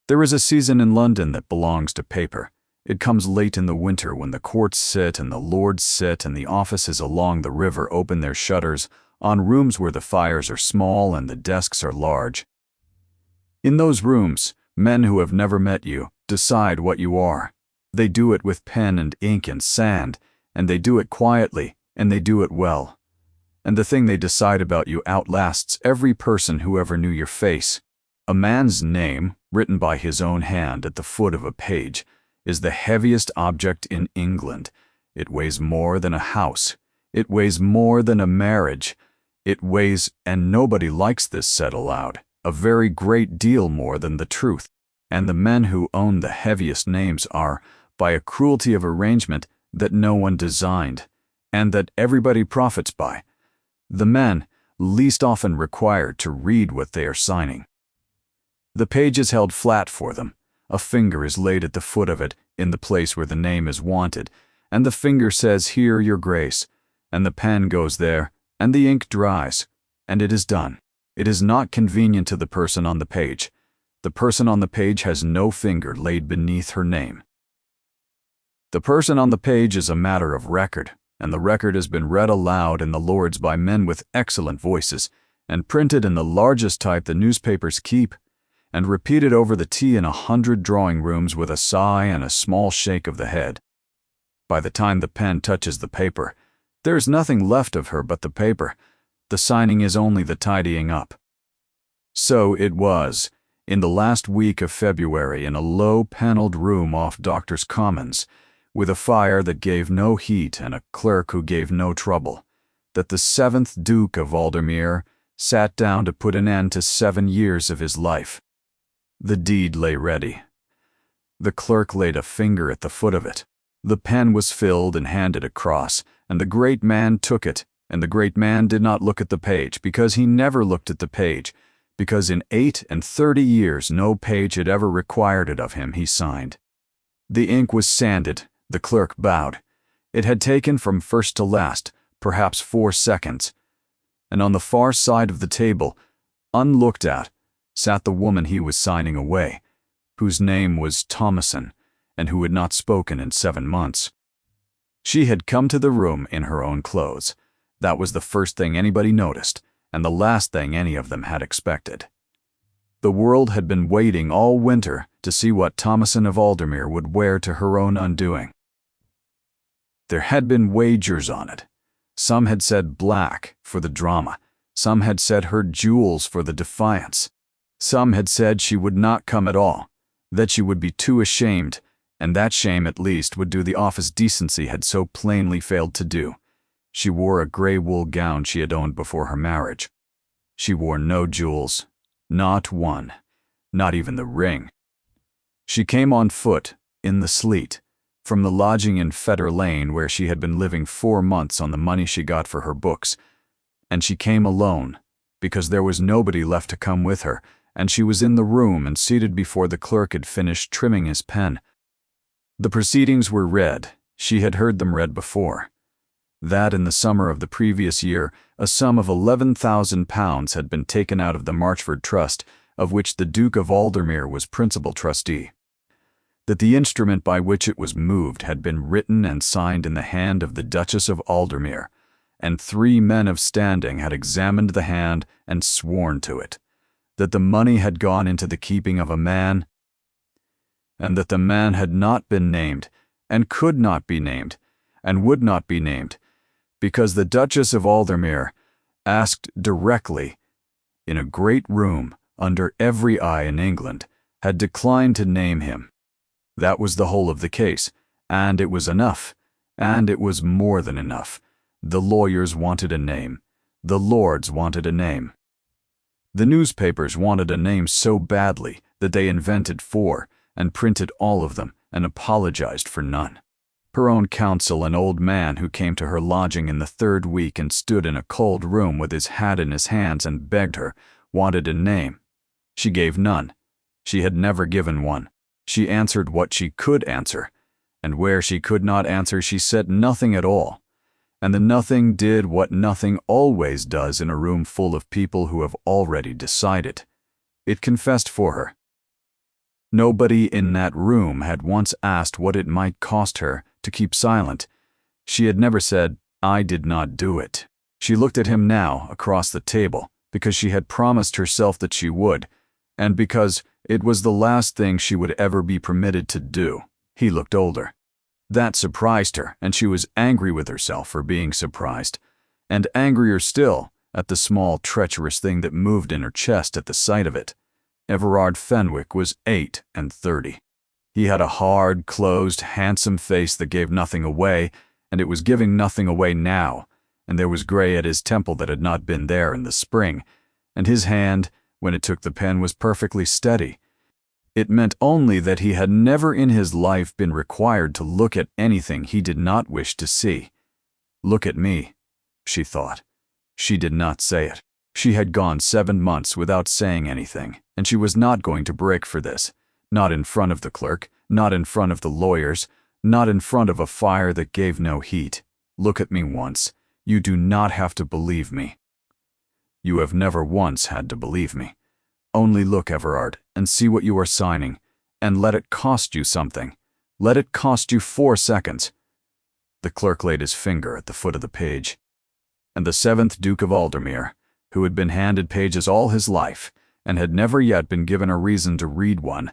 There is a season in London that belongs to paper. It comes late in the winter when the courts sit and the lords sit and the offices along the river open their shutters on rooms where the fires are small and the desks are large. In those rooms, men who have never met you decide what you are. They do it with pen and ink and sand, and they do it quietly, and they do it well. And the thing they decide about you outlasts every person who ever knew your face. A man's name, written by his own hand at the foot of a page, is the heaviest object in England. It weighs more than a house. It weighs more than a marriage. It weighs, and nobody likes this said aloud, a very great deal more than the truth. And the men who own the heaviest names are, by a cruelty of arrangement that no one designed, and that everybody profits by, the men least often required to read what they are signing. The page is held flat for them. A finger is laid at the foot of it in the place where the name is wanted, and the finger says, "Here, your grace," and the pen goes there, and the ink dries, and it is done. It is not convenient to the person on the page. The person on the page has no finger laid beneath her name. The person on the page is a matter of record, and the record has been read aloud in the Lords by men with excellent voices, and printed in the largest type the newspapers keep, and repeated over the tea in 100 drawing rooms with a sigh and a small shake of the head. By the time the pen touches the paper, there is nothing left of her but the paper. The signing is only the tidying up. So it was, in the last week of February, in a low panelled room off Doctors' Commons, with a fire that gave no heat and a clerk who gave no trouble, that the 7th Duke of Aldermere sat down to put an end to 7 years of his life. The deed lay ready. The clerk laid a finger at the foot of it. The pen was filled and handed across, and the great man took it, and the great man did not look at the page, because he never looked at the page, because in 38 years no page had ever required it of him. He signed. The ink was sanded. The clerk bowed. It had taken from first to last, perhaps 4 seconds, and on the far side of the table, unlooked at, sat the woman he was signing away, whose name was Thomason, and who had not spoken in 7 months. She had come to the room in her own clothes. That was the first thing anybody noticed, and the last thing any of them had expected. The world had been waiting all winter to see what Thomason of Aldermere would wear to her own undoing. There had been wagers on it. Some had said black for the drama. Some had said her jewels for the defiance. Some had said she would not come at all, that she would be too ashamed, and that shame at least would do the office decency had so plainly failed to do. She wore a grey wool gown she had owned before her marriage. She wore no jewels, not one, not even the ring. She came on foot, in the sleet, from the lodging in Fetter Lane where she had been living 4 months on the money she got for her books, and she came alone, because there was nobody left to come with her, and she was in the room and seated before the clerk had finished trimming his pen. The proceedings were read. She had heard them read before. That in the summer of the previous year, a sum of £11,000 had been taken out of the Marchford Trust, of which the Duke of Aldermere was principal trustee. That the instrument by which it was moved had been written and signed in the hand of the Duchess of Aldermere, and 3 men of standing had examined the hand and sworn to it. That the money had gone into the keeping of a man, and that the man had not been named, and could not be named, and would not be named, because the Duchess of Aldermere, asked directly, in a great room under every eye in England, had declined to name him. That was the whole of the case, and it was enough, and it was more than enough. The lawyers wanted a name. The lords wanted a name. The newspapers wanted a name so badly that they invented 4 and printed all of them and apologized for none. Her own counsel, an old man who came to her lodging in the 3rd week and stood in a cold room with his hat in his hands and begged her, wanted a name. She gave none. She had never given one. She answered what she could answer, and where she could not answer she said nothing at all. And the nothing did what nothing always does in a room full of people who have already decided. It confessed for her. Nobody in that room had once asked what it might cost her to keep silent. She had never said, "I did not do it." She looked at him now across the table because she had promised herself that she would, and because it was the last thing she would ever be permitted to do. He looked older. That surprised her, and she was angry with herself for being surprised, and angrier still at the small, treacherous thing that moved in her chest at the sight of it. Everard Fenwick was 38. He had a hard, closed, handsome face that gave nothing away, and it was giving nothing away now, and there was gray at his temple that had not been there in the spring, and his hand, when it took the pen, was perfectly steady. It meant only that he had never in his life been required to look at anything he did not wish to see. "Look at me," she thought. She did not say it. She had gone 7 months without saying anything, and she was not going to break for this. Not in front of the clerk, not in front of the lawyers, not in front of a fire that gave no heat. "Look at me once. You do not have to believe me." "You have never once had to believe me. Only look, Everard, and see what you are signing, and let it cost you something. Let it cost you 4 seconds. The clerk laid his finger at the foot of the page. And the 7th Duke of Aldermere, who had been handed pages all his life, and had never yet been given a reason to read one,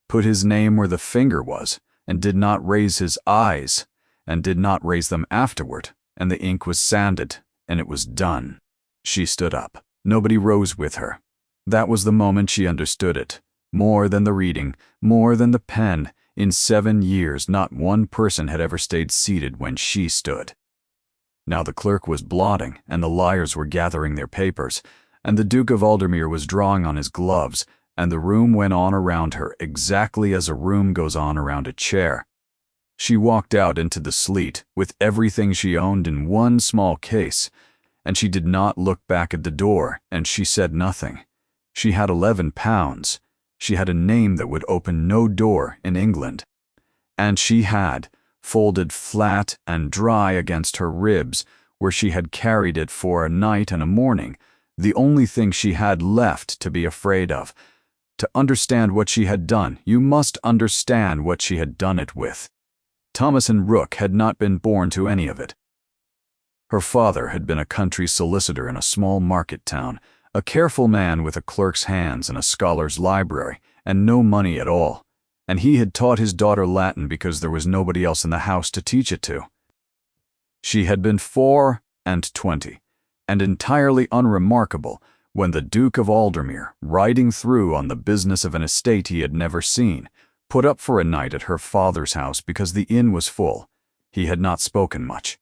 put his name where the finger was, and did not raise his eyes, and did not raise them afterward, and the ink was sanded, and it was done. She stood up. Nobody rose with her. That was the moment she understood it. More than the reading, more than the pen, in 7 years not one person had ever stayed seated when she stood. Now the clerk was blotting, and the liars were gathering their papers, and the Duke of Aldermere was drawing on his gloves, and the room went on around her exactly as a room goes on around a chair. She walked out into the sleet with everything she owned in one small case, and she did not look back at the door, and she said nothing. She had £11. She had a name that would open no door in England. And she had, folded flat and dry against her ribs, where she had carried it for a night and a morning, the only thing she had left to be afraid of. To understand what she had done, you must understand what she had done it with. Thomason Rook had not been born to any of it. Her father had been a country solicitor in a small market town, a careful man with a clerk's hands and a scholar's library, and no money at all. And he had taught his daughter Latin because there was nobody else in the house to teach it to. She had been 24, and entirely unremarkable, when the Duke of Aldermere, riding through on the business of an estate he had never seen, put up for a night at her father's house because the inn was full. He had not spoken much.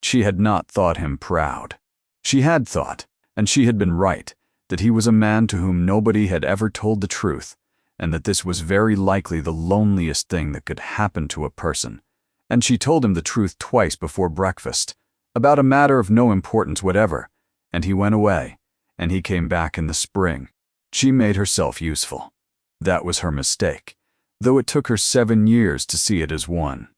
She had not thought him proud. She had thought, and she had been right, that he was a man to whom nobody had ever told the truth, and that this was very likely the loneliest thing that could happen to a person. And she told him the truth twice before breakfast, about a matter of no importance whatever, and he went away, and he came back in the spring. She made herself useful. That was her mistake, though it took her 7 years to see it as one.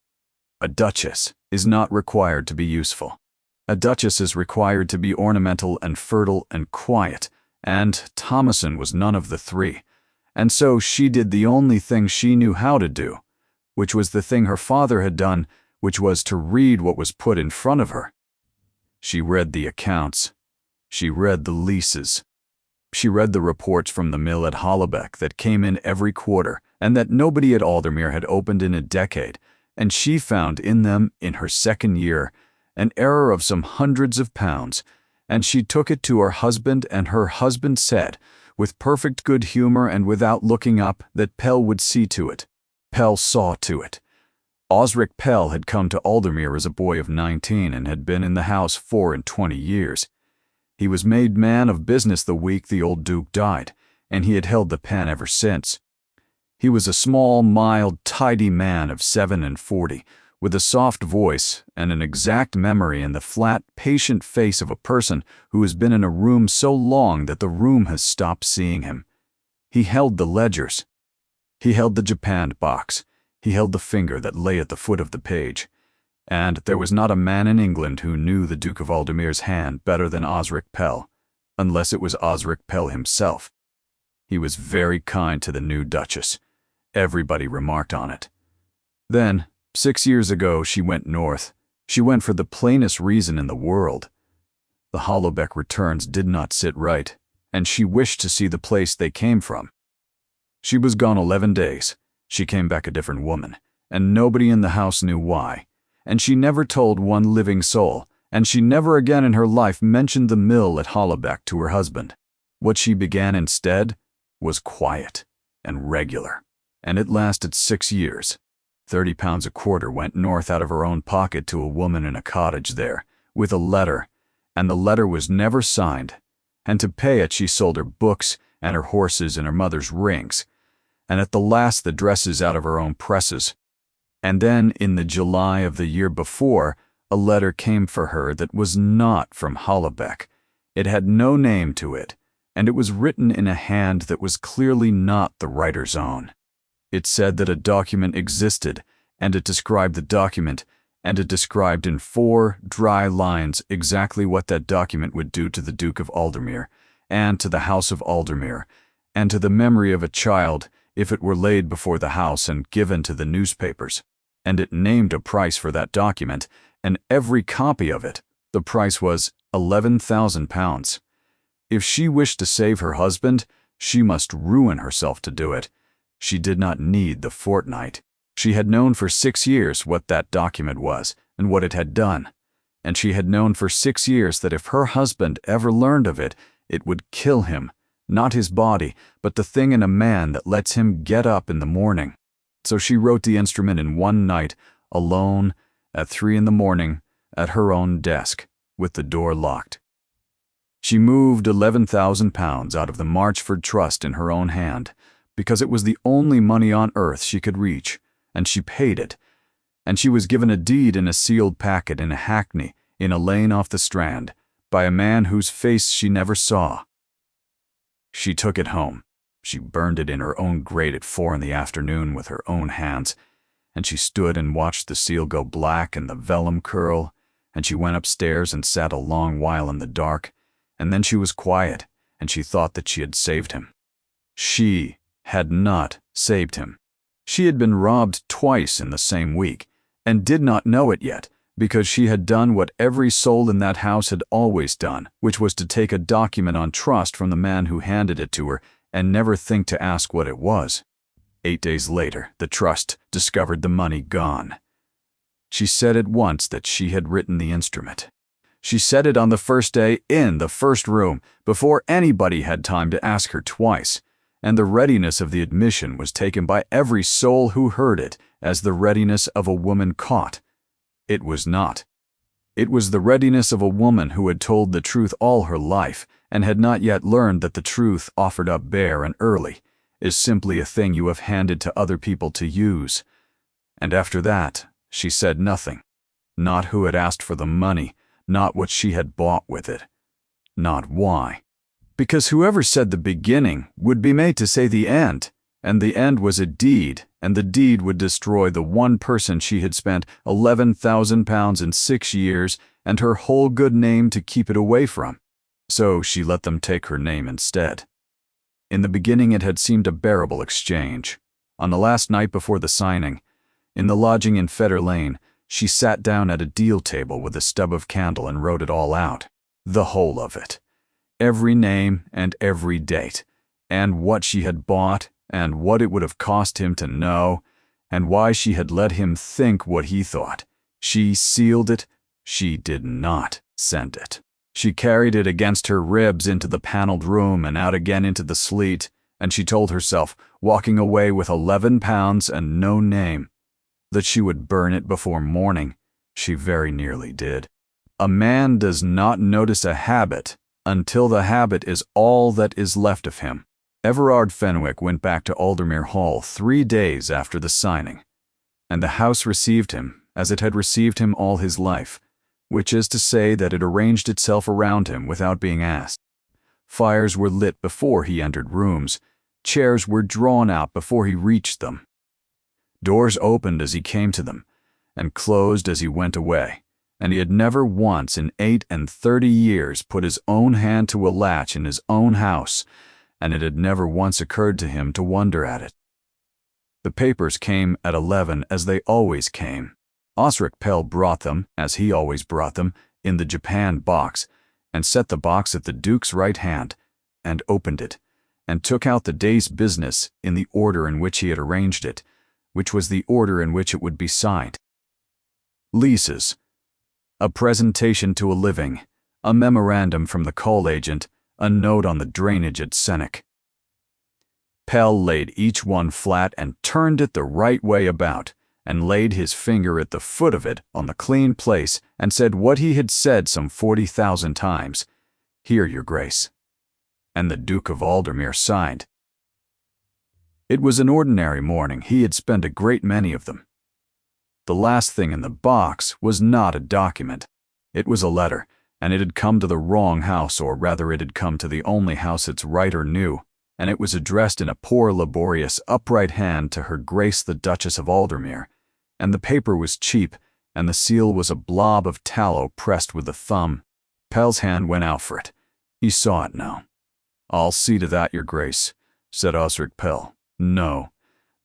A duchess is not required to be useful. A duchess is required to be ornamental and fertile and quiet, and Thomason was none of the three. And so she did the only thing she knew how to do, which was the thing her father had done, which was to read what was put in front of her. She read the accounts. She read the leases. She read the reports from the mill at Hollabeck that came in every quarter and that nobody at Aldermere had opened in a decade, and she found in them, in her 2nd year, an error of some hundreds of pounds, and she took it to her husband, and her husband said, with perfect good humor and without looking up, that Pell would see to it. Pell saw to it. Osric Pell had come to Aldermere as a boy of 19 and had been in the house 24 years. He was made man of business the week the old Duke died, and he had held the pen ever since. He was a small, mild, tidy man of 47, with a soft voice and an exact memory and the flat, patient face of a person who has been in a room so long that the room has stopped seeing him. He held the ledgers. He held the japanned box. He held the finger that lay at the foot of the page. And there was not a man in England who knew the Duke of Aldermere's hand better than Osric Pell, unless it was Osric Pell himself. He was very kind to the new Duchess. Everybody remarked on it. Then, 6 years ago, she went north. She went for the plainest reason in the world. The Hollowbeck returns did not sit right, and she wished to see the place they came from. She was gone 11 days. She came back a different woman, and nobody in the house knew why. And she never told one living soul, and she never again in her life mentioned the mill at Hollowbeck to her husband. What she began instead was quiet and regular, and it lasted 6 years. £30 a quarter went north out of her own pocket to a woman in a cottage there, with a letter, and the letter was never signed. And to pay it she sold her books and her horses and her mother's rings, and at the last the dresses out of her own presses. And then in the July of the year before, a letter came for her that was not from Hollowbeck. It had no name to it, and it was written in a hand that was clearly not the writer's own. It said that a document existed, and it described the document, and it described in 4 dry lines exactly what that document would do to the Duke of Aldermere, and to the House of Aldermere, and to the memory of a child if it were laid before the house and given to the newspapers. And it named a price for that document, and every copy of it, the price was £11,000. If she wished to save her husband, she must ruin herself to do it. She did not need the fortnight. She had known for 6 years what that document was and what it had done. And she had known for 6 years that if her husband ever learned of it, it would kill him, not his body, but the thing in a man that lets him get up in the morning. So she wrote the instrument in one night, alone, at 3 in the morning, at her own desk, with the door locked. She moved £11,000 out of the Marchford Trust in her own hand, because it was the only money on earth she could reach, and she paid it. And she was given a deed in a sealed packet in a hackney in a lane off the Strand, by a man whose face she never saw. She took it home. She burned it in her own grate at 4 in the afternoon with her own hands, and she stood and watched the seal go black and the vellum curl, and she went upstairs and sat a long while in the dark, and then she was quiet, and she thought that she had saved him. She had not saved him. She had been robbed twice in the same week, and did not know it yet, because she had done what every soul in that house had always done, which was to take a document on trust from the man who handed it to her and never think to ask what it was. 8 days later, the trust discovered the money gone. She said at once that she had written the instrument. She said it on the first day in the first room, before anybody had time to ask her twice, and the readiness of the admission was taken by every soul who heard it as the readiness of a woman caught. It was not. It was the readiness of a woman who had told the truth all her life and had not yet learned that the truth offered up bare and early is simply a thing you have handed to other people to use. And after that, she said nothing. Not who had asked for the money, not what she had bought with it, not why. Because whoever said the beginning would be made to say the end, and the end was a deed, and the deed would destroy the one person she had spent £11,000 in 6 years and her whole good name to keep it away from. So she let them take her name instead. In the beginning it had seemed a bearable exchange. On the last night before the signing, in the lodging in Fetter Lane, she sat down at a deal table with a stub of candle and wrote it all out. The whole of it. Every name and every date, and what she had bought, and what it would have cost him to know, and why she had let him think what he thought. She sealed it. She did not send it. She carried it against her ribs into the paneled room and out again into the sleet, and she told herself, walking away with £11 and no name, that she would burn it before morning. She very nearly did. A man does not notice a habit until the habit is all that is left of him. Everard Fenwick went back to Aldermere Hall 3 days after the signing, and the house received him as it had received him all his life, which is to say that it arranged itself around him without being asked. Fires were lit before he entered rooms. Chairs were drawn out before he reached them. Doors opened as he came to them, and closed as he went away, and he had never once in 38 years put his own hand to a latch in his own house, and it had never once occurred to him to wonder at it. The papers came at 11 as they always came. Osric Pell brought them, as he always brought them, in the Japan box, and set the box at the Duke's right hand, and opened it, and took out the day's business in the order in which he had arranged it, which was the order in which it would be signed. Leases. A presentation to a living, a memorandum from the coal agent, a note on the drainage at Seneca. Pell laid each one flat and turned it the right way about, and laid his finger at the foot of it on the clean place, and said what he had said some 40,000 times, "Here, your grace." And the Duke of Aldermere signed. It was an ordinary morning. He had spent a great many of them. The last thing in the box was not a document. It was a letter, and it had come to the wrong house, or rather it had come to the only house its writer knew, and it was addressed in a poor, laborious, upright hand to Her Grace the Duchess of Aldermere, and the paper was cheap, and the seal was a blob of tallow pressed with the thumb. Pell's hand went out for it. He saw it now. "I'll see to that, your grace," said Osric Pell. No.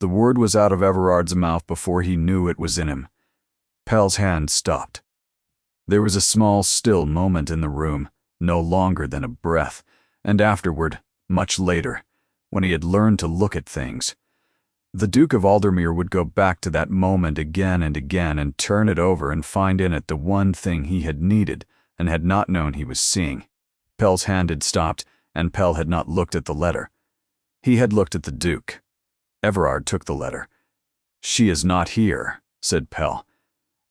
The word was out of Everard's mouth before he knew it was in him. Pell's hand stopped. There was a small, still moment in the room, no longer than a breath, and afterward, much later, when he had learned to look at things, the Duke of Aldermere would go back to that moment again and again and turn it over and find in it the one thing he had needed and had not known he was seeing. Pell's hand had stopped, and Pell had not looked at the letter. He had looked at the Duke. Everard took the letter. "She is not here," said Pell.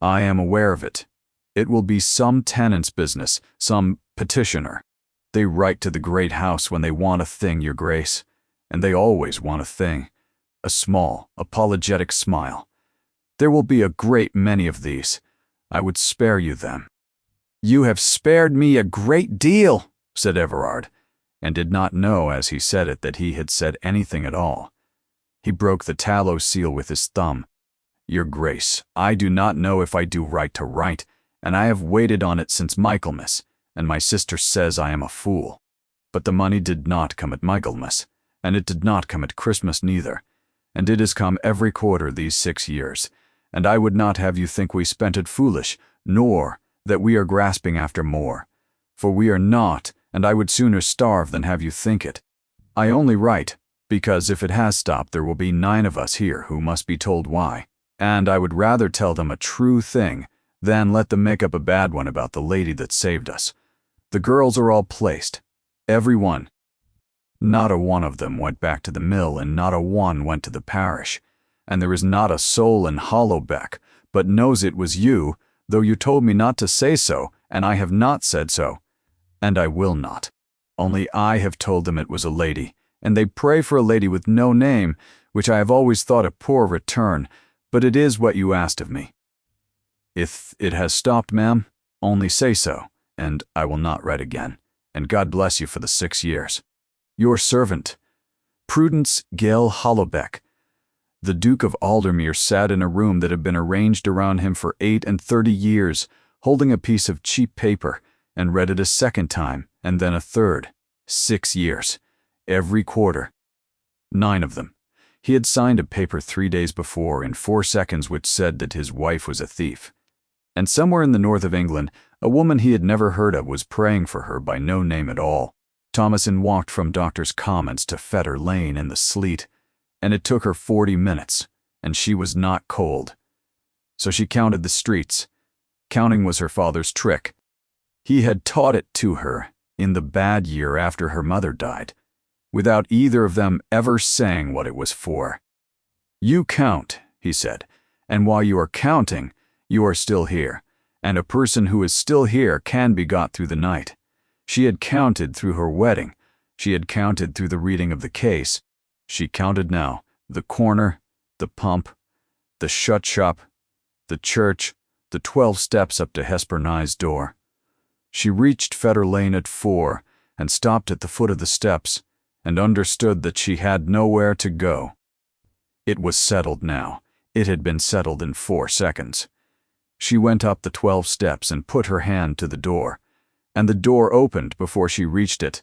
"I am aware of it. It will be some tenant's business, some petitioner. They write to the great house when they want a thing, your grace, and they always want a thing. A small, apologetic smile. There will be a great many of these. I would spare you them." "You have spared me a great deal," said Everard, and did not know as he said it that he had said anything at all. He broke the tallow seal with his thumb. "Your grace, I do not know if I do right to write, and I have waited on it since Michaelmas, and my sister says I am a fool. But the money did not come at Michaelmas, and it did not come at Christmas neither, and it has come every quarter these 6 years, and I would not have you think we spent it foolish, nor that we are grasping after more. For we are not, and I would sooner starve than have you think it. I only write, because if it has stopped there will be 9 of us here who must be told why, and I would rather tell them a true thing than let them make up a bad one about the lady that saved us. The girls are all placed, every one. Not a one of them went back to the mill, and not a one went to the parish, and there is not a soul in Hollowbeck but knows it was you, though you told me not to say so, and I have not said so, and I will not. Only I have told them it was a lady, and they pray for a lady with no name, which I have always thought a poor return, but it is what you asked of me. If it has stopped, ma'am, only say so, and I will not write again, and God bless you for the 6 years. Your servant, Prudence Gale Hollowbeck." The Duke of Aldermere sat in a room that had been arranged around him for 38 years, holding a piece of cheap paper, and read it a second time, and then a third. 6 years. Every quarter. 9 of them. He had signed a paper 3 days before in 4 seconds which said that his wife was a thief. And somewhere in the north of England, a woman he had never heard of was praying for her by no name at all. Thomason walked from Doctors' Commons to Fetter Lane in the sleet, and it took her 40 minutes, and she was not cold. So she counted the streets. Counting was her father's trick. He had taught it to her in the bad year after her mother died, without either of them ever saying what it was for. "You count," he said, "and while you are counting, you are still here, and a person who is still here can be got through the night." She had counted through her wedding. She had counted through the reading of the case. She counted now the corner, the pump, the shut shop, the church, the 12 steps up to Hesper Nye's door. She reached Fetter Lane at 4 and stopped at the foot of the steps and understood that she had nowhere to go. It was settled now. It had been settled in 4 seconds. She went up the 12 steps and put her hand to the door, and the door opened before she reached it,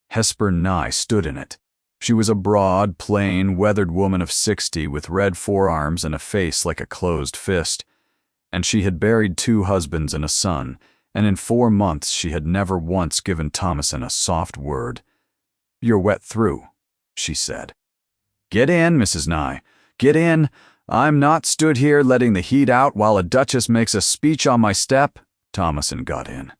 Hesper Nye stood in it. She was a broad, plain, weathered woman of 60 with red forearms and a face like a closed fist. And she had buried 2 husbands and a son, and in 4 months she had never once given Thomason a soft word. "You're wet through," she said. "Get in, Mrs. Nye. Get in. I'm not stood here letting the heat out while a duchess makes a speech on my step." Thomason got in.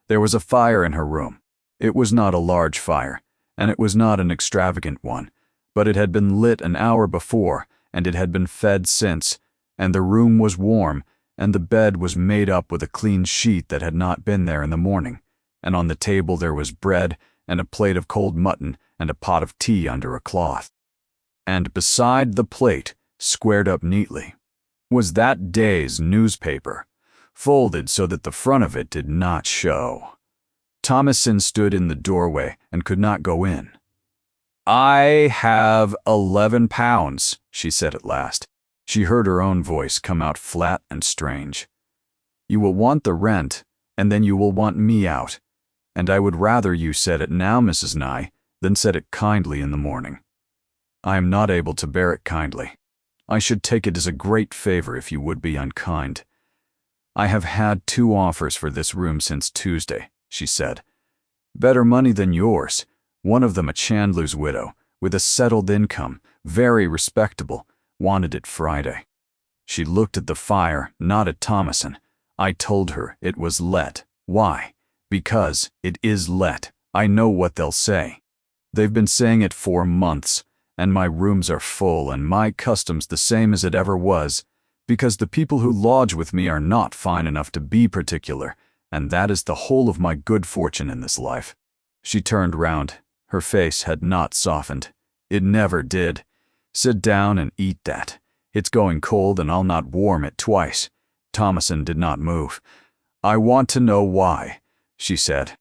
There was a fire in her room. It was not a large fire, and it was not an extravagant one, but it had been lit an hour before, and it had been fed since, and the room was warm, and the bed was made up with a clean sheet that had not been there in the morning, and on the table there was bread and a plate of cold mutton and a pot of tea under a cloth. And beside the plate, squared up neatly, was that day's newspaper, folded so that the front of it did not show. Thomason stood in the doorway and could not go in. "I have 11 pounds, she said at last. She heard her own voice come out flat and strange. "You will want the rent, and then you will want me out. And I would rather you said it now, Mrs. Nye, than said it kindly in the morning. I am not able to bear it kindly. I should take it as a great favor if you would be unkind. I have had 2 offers for this room since Tuesday," she said. "Better money than yours, one of them a chandler's widow, with a settled income, very respectable, wanted it Friday." She looked at the fire, not at Thomason. "I told her it was let. Why? Because it is let. I know what they'll say. They've been saying it for months, and my rooms are full and my custom's the same as it ever was, because the people who lodge with me are not fine enough to be particular, and that is the whole of my good fortune in this life." She turned round. Her face had not softened. It never did. "Sit down and eat that. It's going cold and I'll not warm it twice." Thomason did not move. "I want to know why," she said.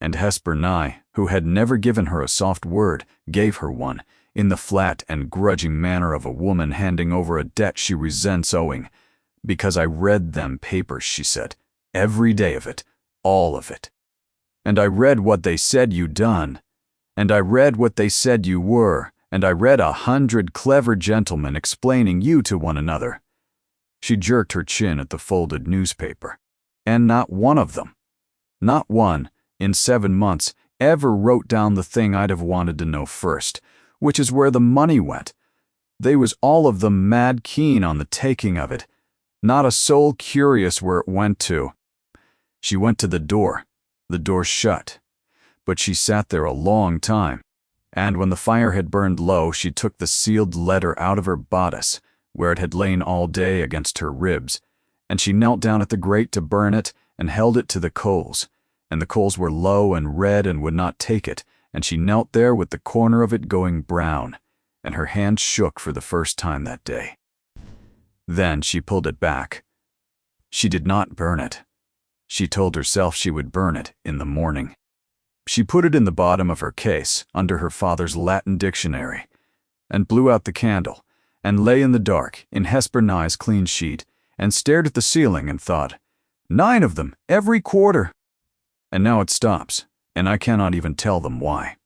And Hesper Nye, who had never given her a soft word, gave her one, in the flat and grudging manner of a woman handing over a debt she resents owing. "Because I read them papers," she said. "Every day of it. All of it. And I read what they said you done. And I read what they said you were. And I read 100 clever gentlemen explaining you to one another." She jerked her chin at the folded newspaper. "And not one of them, not one, in 7 months, ever wrote down the thing I'd have wanted to know first, which is where the money went. They was all of them mad keen on the taking of it. Not a soul curious where it went to." She went to the door shut, but she sat there a long time, and when the fire had burned low, she took the sealed letter out of her bodice, where it had lain all day against her ribs, and she knelt down at the grate to burn it and held it to the coals, and the coals were low and red and would not take it, and she knelt there with the corner of it going brown, and her hand shook for the first time that day. Then she pulled it back. She did not burn it. She told herself she would burn it in the morning. She put it in the bottom of her case, under her father's Latin dictionary, and blew out the candle, and lay in the dark, in Hesper Nye's clean sheet, and stared at the ceiling and thought, 9 of them, every quarter. And now it stops, and I cannot even tell them why.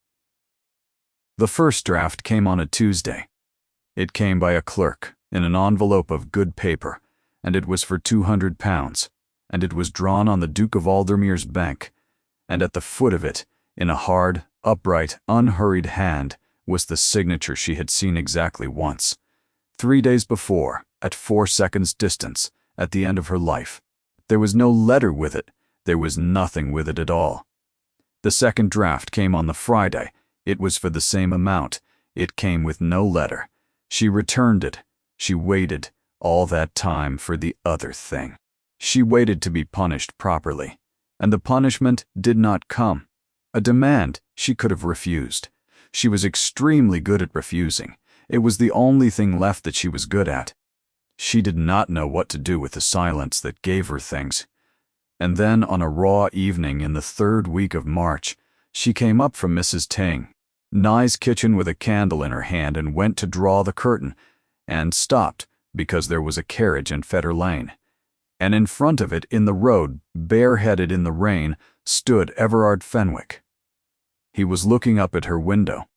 The first draft came on a Tuesday. It came by a clerk, in an envelope of good paper, and it was for 200 pounds, and it was drawn on the Duke of Aldermere's bank, and at the foot of it, in a hard, upright, unhurried hand, was the signature she had seen exactly once, 3 days before, at 4 seconds distance, at the end of her life. There was no letter with it. There was nothing with it at all. The second draft came on the Friday. It was for the same amount. It came with no letter. She returned it. She waited all that time for the other thing. She waited to be punished properly, and the punishment did not come. A demand she could have refused. She was extremely good at refusing. It was the only thing left that she was good at. She did not know what to do with the silence that gave her things. And then on a raw evening in the 3rd week of March, she came up from Mrs. Nye's kitchen with a candle in her hand and went to draw the curtain, and stopped because there was a carriage in Fetter Lane. And in front of it, in the road, bareheaded in the rain, stood Everard Fenwick. He was looking up at her window.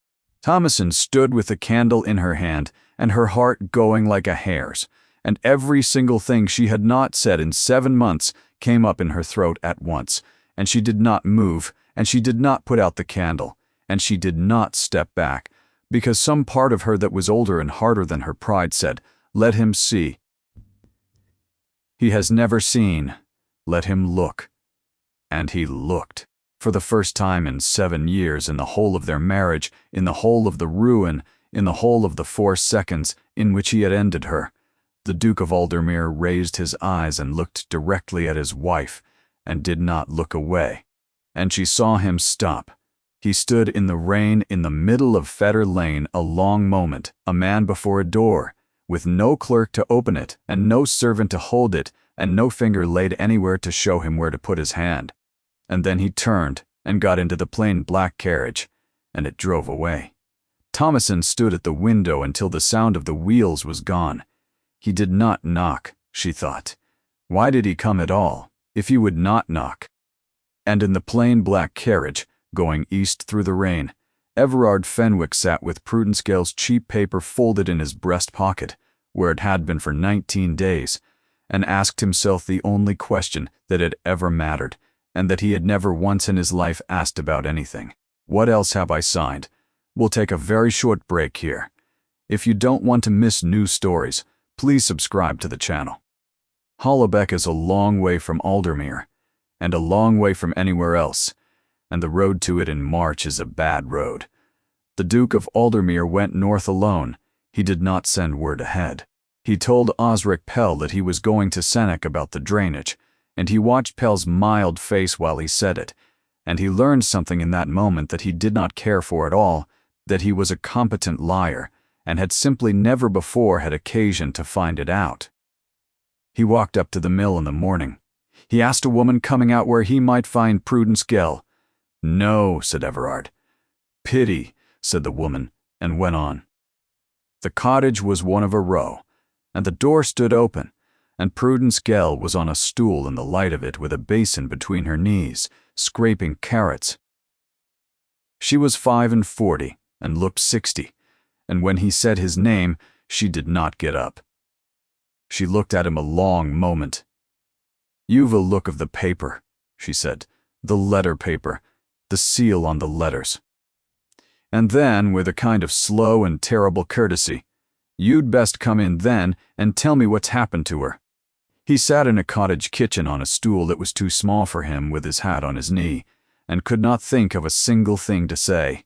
Thomasin stood with the candle in her hand and her heart going like a hare's, and every single thing she had not said in 7 months came up in her throat at once, and she did not move, and she did not put out the candle, and she did not step back, because some part of her that was older and harder than her pride said, "Let him see. He has never seen. Let him look." And he looked. For the first time in 7 years, in the whole of their marriage, in the whole of the ruin, in the whole of the 4 seconds in which he had ended her, the Duke of Aldermere raised his eyes and looked directly at his wife, and did not look away. And she saw him stop. He stood in the rain in the middle of Fetter Lane a long moment, a man before a door, with no clerk to open it, and no servant to hold it, and no finger laid anywhere to show him where to put his hand. And then he turned and got into the plain black carriage, and it drove away. Thomasin stood at the window until the sound of the wheels was gone. He did not knock, she thought. Why did he come at all, if he would not knock? And in the plain black carriage, going east through the rain, Everard Fenwick sat with Prudence Gale's cheap paper folded in his breast pocket, where it had been for 19 days, and asked himself the only question that had ever mattered, and that he had never once in his life asked about anything. What else have I signed? We'll take a very short break here. If you don't want to miss new stories, please subscribe to the channel. Hollabeck is a long way from Aldermere, and a long way from anywhere else, and the road to it in March is a bad road. The Duke of Aldermere went north alone. He did not send word ahead. He told Osric Pell that he was going to Senec about the drainage, and he watched Pell's mild face while he said it, and he learned something in that moment that he did not care for at all, that he was a competent liar, and had simply never before had occasion to find it out. He walked up to the mill in the morning. He asked a woman coming out where he might find Prudence Gale. "No," said Everard. "Pity," said the woman, and went on. The cottage was one of a row, and the door stood open, and Prudence Gale was on a stool in the light of it with a basin between her knees, scraping carrots. She was 45 and looked 60, and when he said his name, she did not get up. She looked at him a long moment. "You've a look of the paper," she said, "the letter paper, the seal on the letters." And then, with a kind of slow and terrible courtesy, "You'd best come in then and tell me what's happened to her." He sat in a cottage kitchen on a stool that was too small for him with his hat on his knee, and could not think of a single thing to say.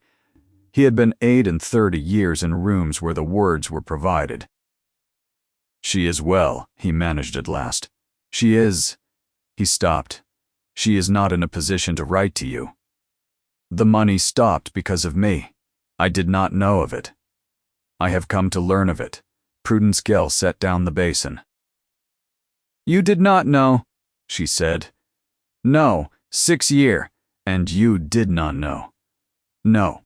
He had been 38 years in rooms where the words were provided. "She is well," he managed at last. "She is—" He stopped. "She is not in a position to write to you. The money stopped because of me. I did not know of it. I have come to learn of it." Prudence Gale set down the basin. "You did not know," she said. "No, 6 years, and you did not know." "No."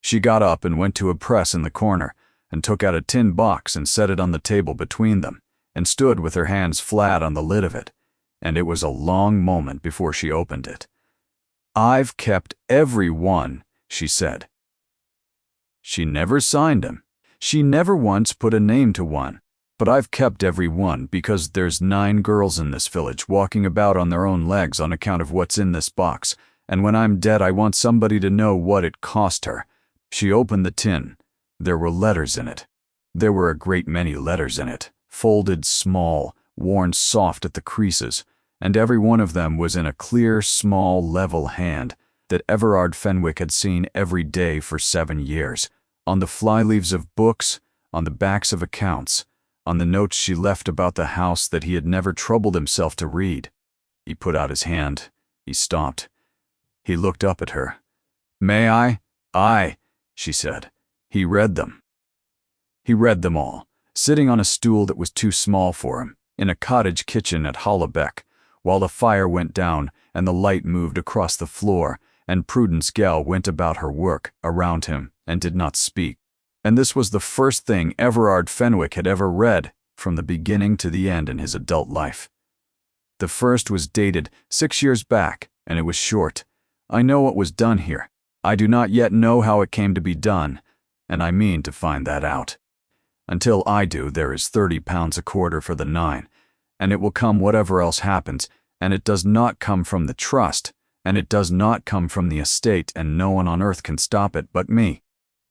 She got up and went to a press in the corner, and took out a tin box and set it on the table between them, and stood with her hands flat on the lid of it, and it was a long moment before she opened it. "I've kept every one," she said. She never signed him. She never once put a name to one. "But I've kept every one because there's 9 girls in this village walking about on their own legs on account of what's in this box, and when I'm dead I want somebody to know what it cost her." She opened the tin. There were letters in it. There were a great many letters in it, folded small, worn soft at the creases, and every one of them was in a clear, small, level hand that Everard Fenwick had seen every day for 7 years, on the fly-leaves of books, on the backs of accounts, on the notes she left about the house that he had never troubled himself to read. He put out his hand. He stopped. He looked up at her. "May I?" "Aye," she said. He read them. He read them all, sitting on a stool that was too small for him, in a cottage kitchen at Hollabeck, while the fire went down and the light moved across the floor, and Prudence Gale went about her work around him and did not speak. And this was the first thing Everard Fenwick had ever read, from the beginning to the end in his adult life. The first was dated 6 years back, and it was short. "I know what was done here. I do not yet know how it came to be done, and I mean to find that out. Until I do, there is £30 a quarter for the 9, and it will come whatever else happens, and it does not come from the trust, and it does not come from the estate, and no one on earth can stop it but me.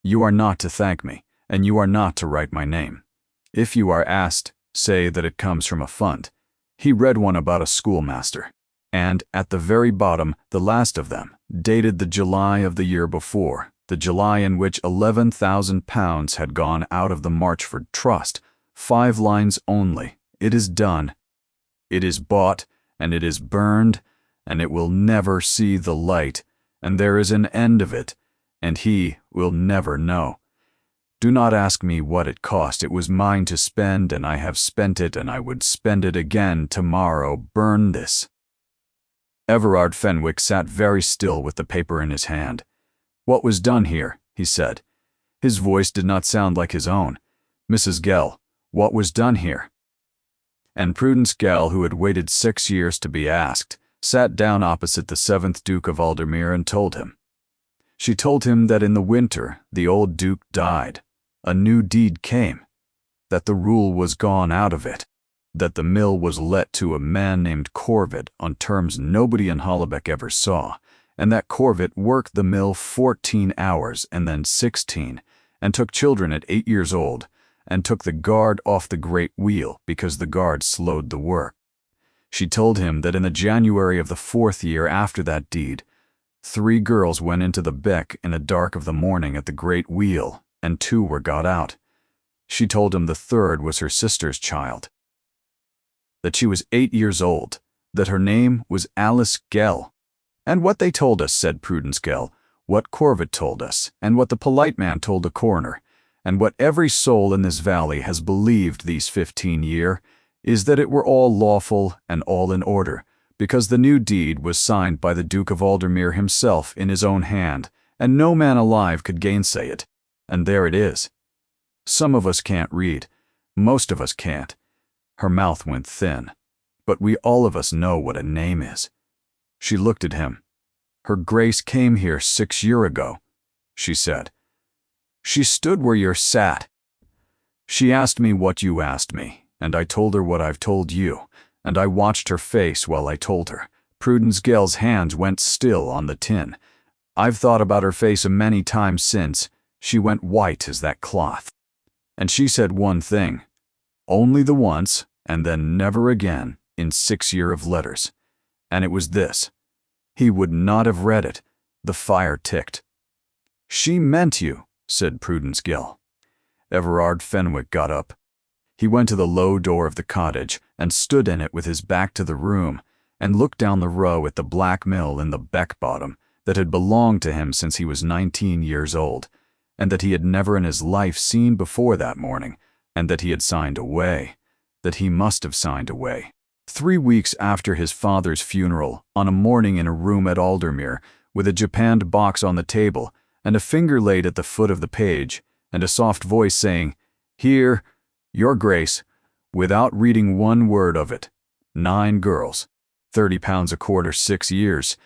You are not to thank me, and you are not to write my name. If you are asked, say that it comes from a fund. He read one about a schoolmaster, and at the very bottom, the last of them, dated the July of the year before, the July in which £11,000 had gone out of the Marchford Trust. 5 lines only. It is done. It is bought, and it is burned, and it will never see the light, and there is an end of it, and he will never know. Do not ask me what it cost. It was mine to spend, and I have spent it, and I would spend it again tomorrow. Burn this. Everard Fenwick sat very still with the paper in his hand. What was done here? He said. His voice did not sound like his own. Mrs. Gell, what was done here? And Prudence Gell, who had waited 6 years to be asked, sat down opposite the 7th Duke of Aldermere and told him. She told him that in the winter the old Duke died. A new deed came, that the rule was gone out of it, that the mill was let to a man named Corvid on terms nobody in Hollabeck ever saw, and that Corvid worked the mill 14 hours and then 16, and took children at 8 years old, and took the guard off the great wheel because the guard slowed the work. She told him that in the January of the 4th year after that deed, 3 girls went into the beck in the dark of the morning at the great wheel, and 2 were got out. She told him the 3rd was her sister's child, that she was 8 years old, that her name was Alice Gell. And what they told us, said Prudence Gell, what Corvid told us, and what the polite man told the coroner, and what every soul in this valley has believed these 15 year, is that it were all lawful and all in order, because the new deed was signed by the Duke of Aldermere himself in his own hand, and no man alive could gainsay it. And there it is. Some of us can't read. Most of us can't. Her mouth went thin. But we all of us know what a name is. She looked at him. Her Grace came here 6 year ago, she said. She stood where you're sat. She asked me what you asked me, and I told her what I've told you, and I watched her face while I told her. Prudence Gell's hands went still on the tin. I've thought about her face a many times since. She went white as that cloth. And she said one thing, only the once, and then never again, in 6 year of letters. And it was this. He would not have read it. The fire ticked. She meant you, said Prudence Gell. Everard Fenwick got up. He went to the low door of the cottage and stood in it with his back to the room and looked down the row at the black mill in the beck bottom that had belonged to him since he was 19 years old, and that he had never in his life seen before that morning, and that he had signed away, that he must have signed away. 3 weeks after his father's funeral, on a morning in a room at Aldermere, with a japanned box on the table, and a finger laid at the foot of the page, and a soft voice saying, Here, Your Grace, without reading one word of it. 9 girls, £30 a quarter, 6 years.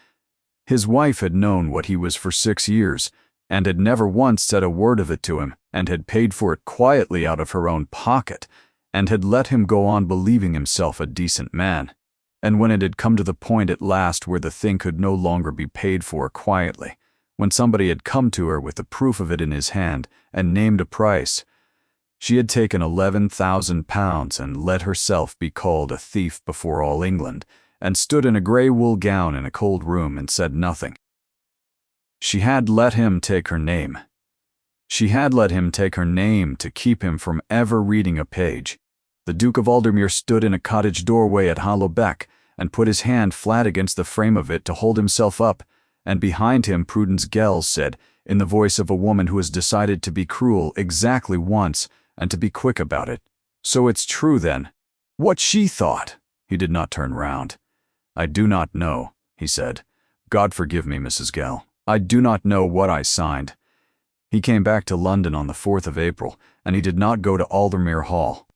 His wife had known what he was for 6 years, and had never once said a word of it to him, and had paid for it quietly out of her own pocket, and had let him go on believing himself a decent man. And when it had come to the point at last where the thing could no longer be paid for quietly, when somebody had come to her with the proof of it in his hand and named a price, she had taken £11,000 and let herself be called a thief before all England, and stood in a grey wool gown in a cold room and said nothing. She had let him take her name. She had let him take her name to keep him from ever reading a page. The Duke of Aldermere stood in a cottage doorway at Hollabeck and put his hand flat against the frame of it to hold himself up, and behind him Prudence Gell said, in the voice of a woman who has decided to be cruel exactly once and to be quick about it, So it's true then. What she thought. He did not turn round. I do not know, he said. God forgive me, Mrs. Gell. I do not know what I signed. He came back to London on the 4th of April, and he did not go to Aldermere Hall.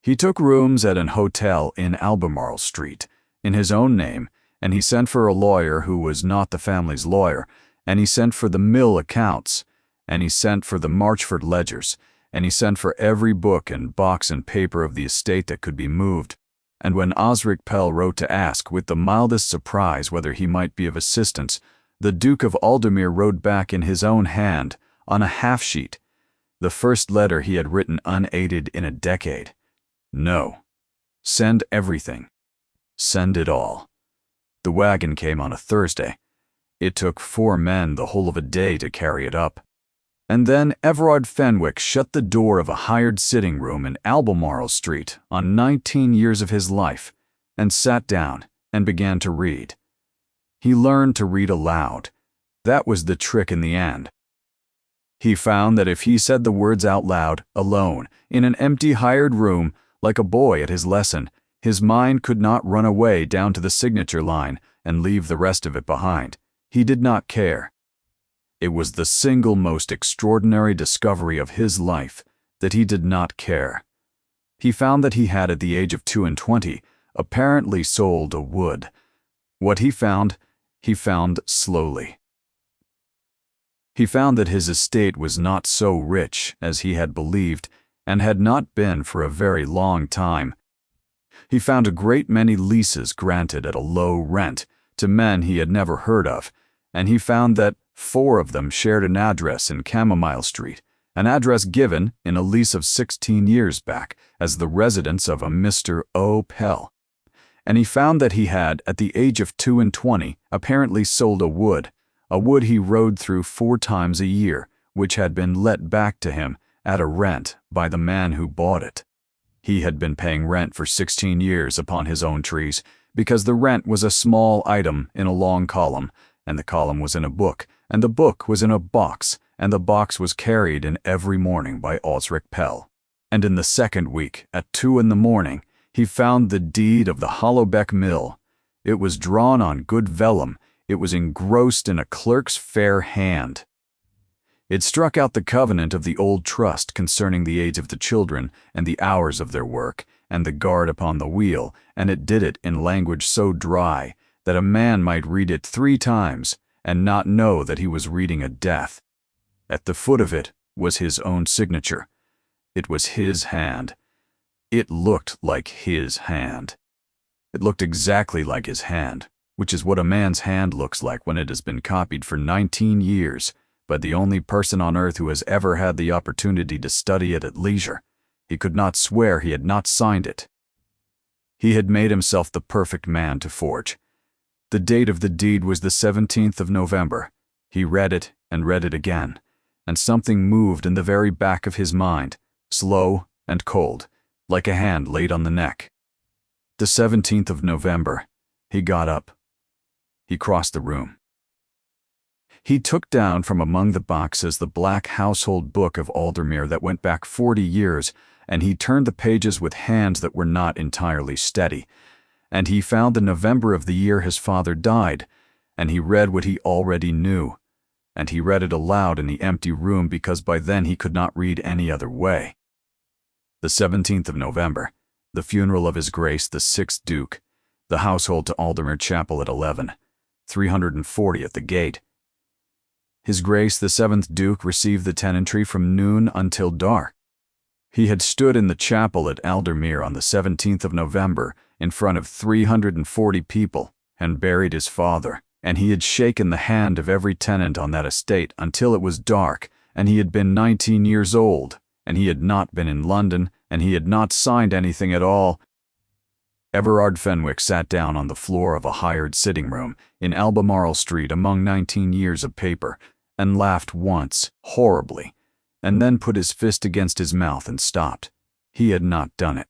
He took rooms at an hotel in Albemarle Street, in his own name, and he sent for a lawyer who was not the family's lawyer, and he sent for the mill accounts, and he sent for the Marchford ledgers, and he sent for every book and box and paper of the estate that could be moved. And when Osric Pell wrote to ask with the mildest surprise whether he might be of assistance, the Duke of Aldermere wrote back in his own hand, on a half-sheet, the first letter he had written unaided in a decade. No. Send everything. Send it all. The wagon came on a Thursday. It took 4 men the whole of a day to carry it up. And then Everard Fenwick shut the door of a hired sitting room in Albemarle Street on 19 years of his life and sat down and began to read. He learned to read aloud. That was the trick in the end. He found that if he said the words out loud, alone, in an empty hired room, like a boy at his lesson, his mind could not run away down to the signature line and leave the rest of it behind. He did not care. It was the single most extraordinary discovery of his life that he did not care. He found that he had at the age of 22 apparently sold a wood. What he found slowly. He found that his estate was not so rich as he had believed and had not been for a very long time. He found a great many leases granted at a low rent to men he had never heard of, and he found that 4 of them shared an address in Camomile Street, an address given, in a lease of 16 years back, as the residence of a Mr. O. Pell. And he found that he had, at the age of 22, apparently sold a wood he rode through 4 times a year, which had been let back to him at a rent by the man who bought it. He had been paying rent for 16 years upon his own trees, because the rent was a small item in a long column, and the column was in a book, and the book was in a box, and the box was carried in every morning by Osric Pell. And in the 2nd week, at 2 in the morning, he found the deed of the Hollowbeck Mill. It was drawn on good vellum. It was engrossed in a clerk's fair hand. It struck out the covenant of the old trust concerning the age of the children and the hours of their work and the guard upon the wheel, and it did it in language so dry that a man might read it 3 times and not know that he was reading a death. At the foot of it was his own signature. It was his hand. It looked like his hand. It looked exactly like his hand, which is what a man's hand looks like when it has been copied for 19 years by the only person on earth who has ever had the opportunity to study it at leisure. He could not swear he had not signed it. He had made himself the perfect man to forge. The date of the deed was the 17th of November. He read it and read it again, and something moved in the very back of his mind, slow and cold, like a hand laid on the neck. The 17th of November. He got up. He crossed the room. He took down from among the boxes the black household book of Aldermere that went back 40 years, and he turned the pages with hands that were not entirely steady. And he found the November of the year his father died, and he read what he already knew, and he read it aloud in the empty room because by then he could not read any other way. The 17th of November, the funeral of His Grace the 6th Duke, the household to Aldermere Chapel at 11, 340 at the gate. His Grace the 7th Duke received the tenantry from noon until dark. He had stood in the chapel at Aldermere on the 17th of November in front of 340 people and buried his father, and he had shaken the hand of every tenant on that estate until it was dark, and he had been 19 years old, and he had not been in London, and he had not signed anything at all. Everard Fenwick sat down on the floor of a hired sitting room in Albemarle Street among 19 years of paper, and laughed once, horribly, and then put his fist against his mouth and stopped. He had not done it.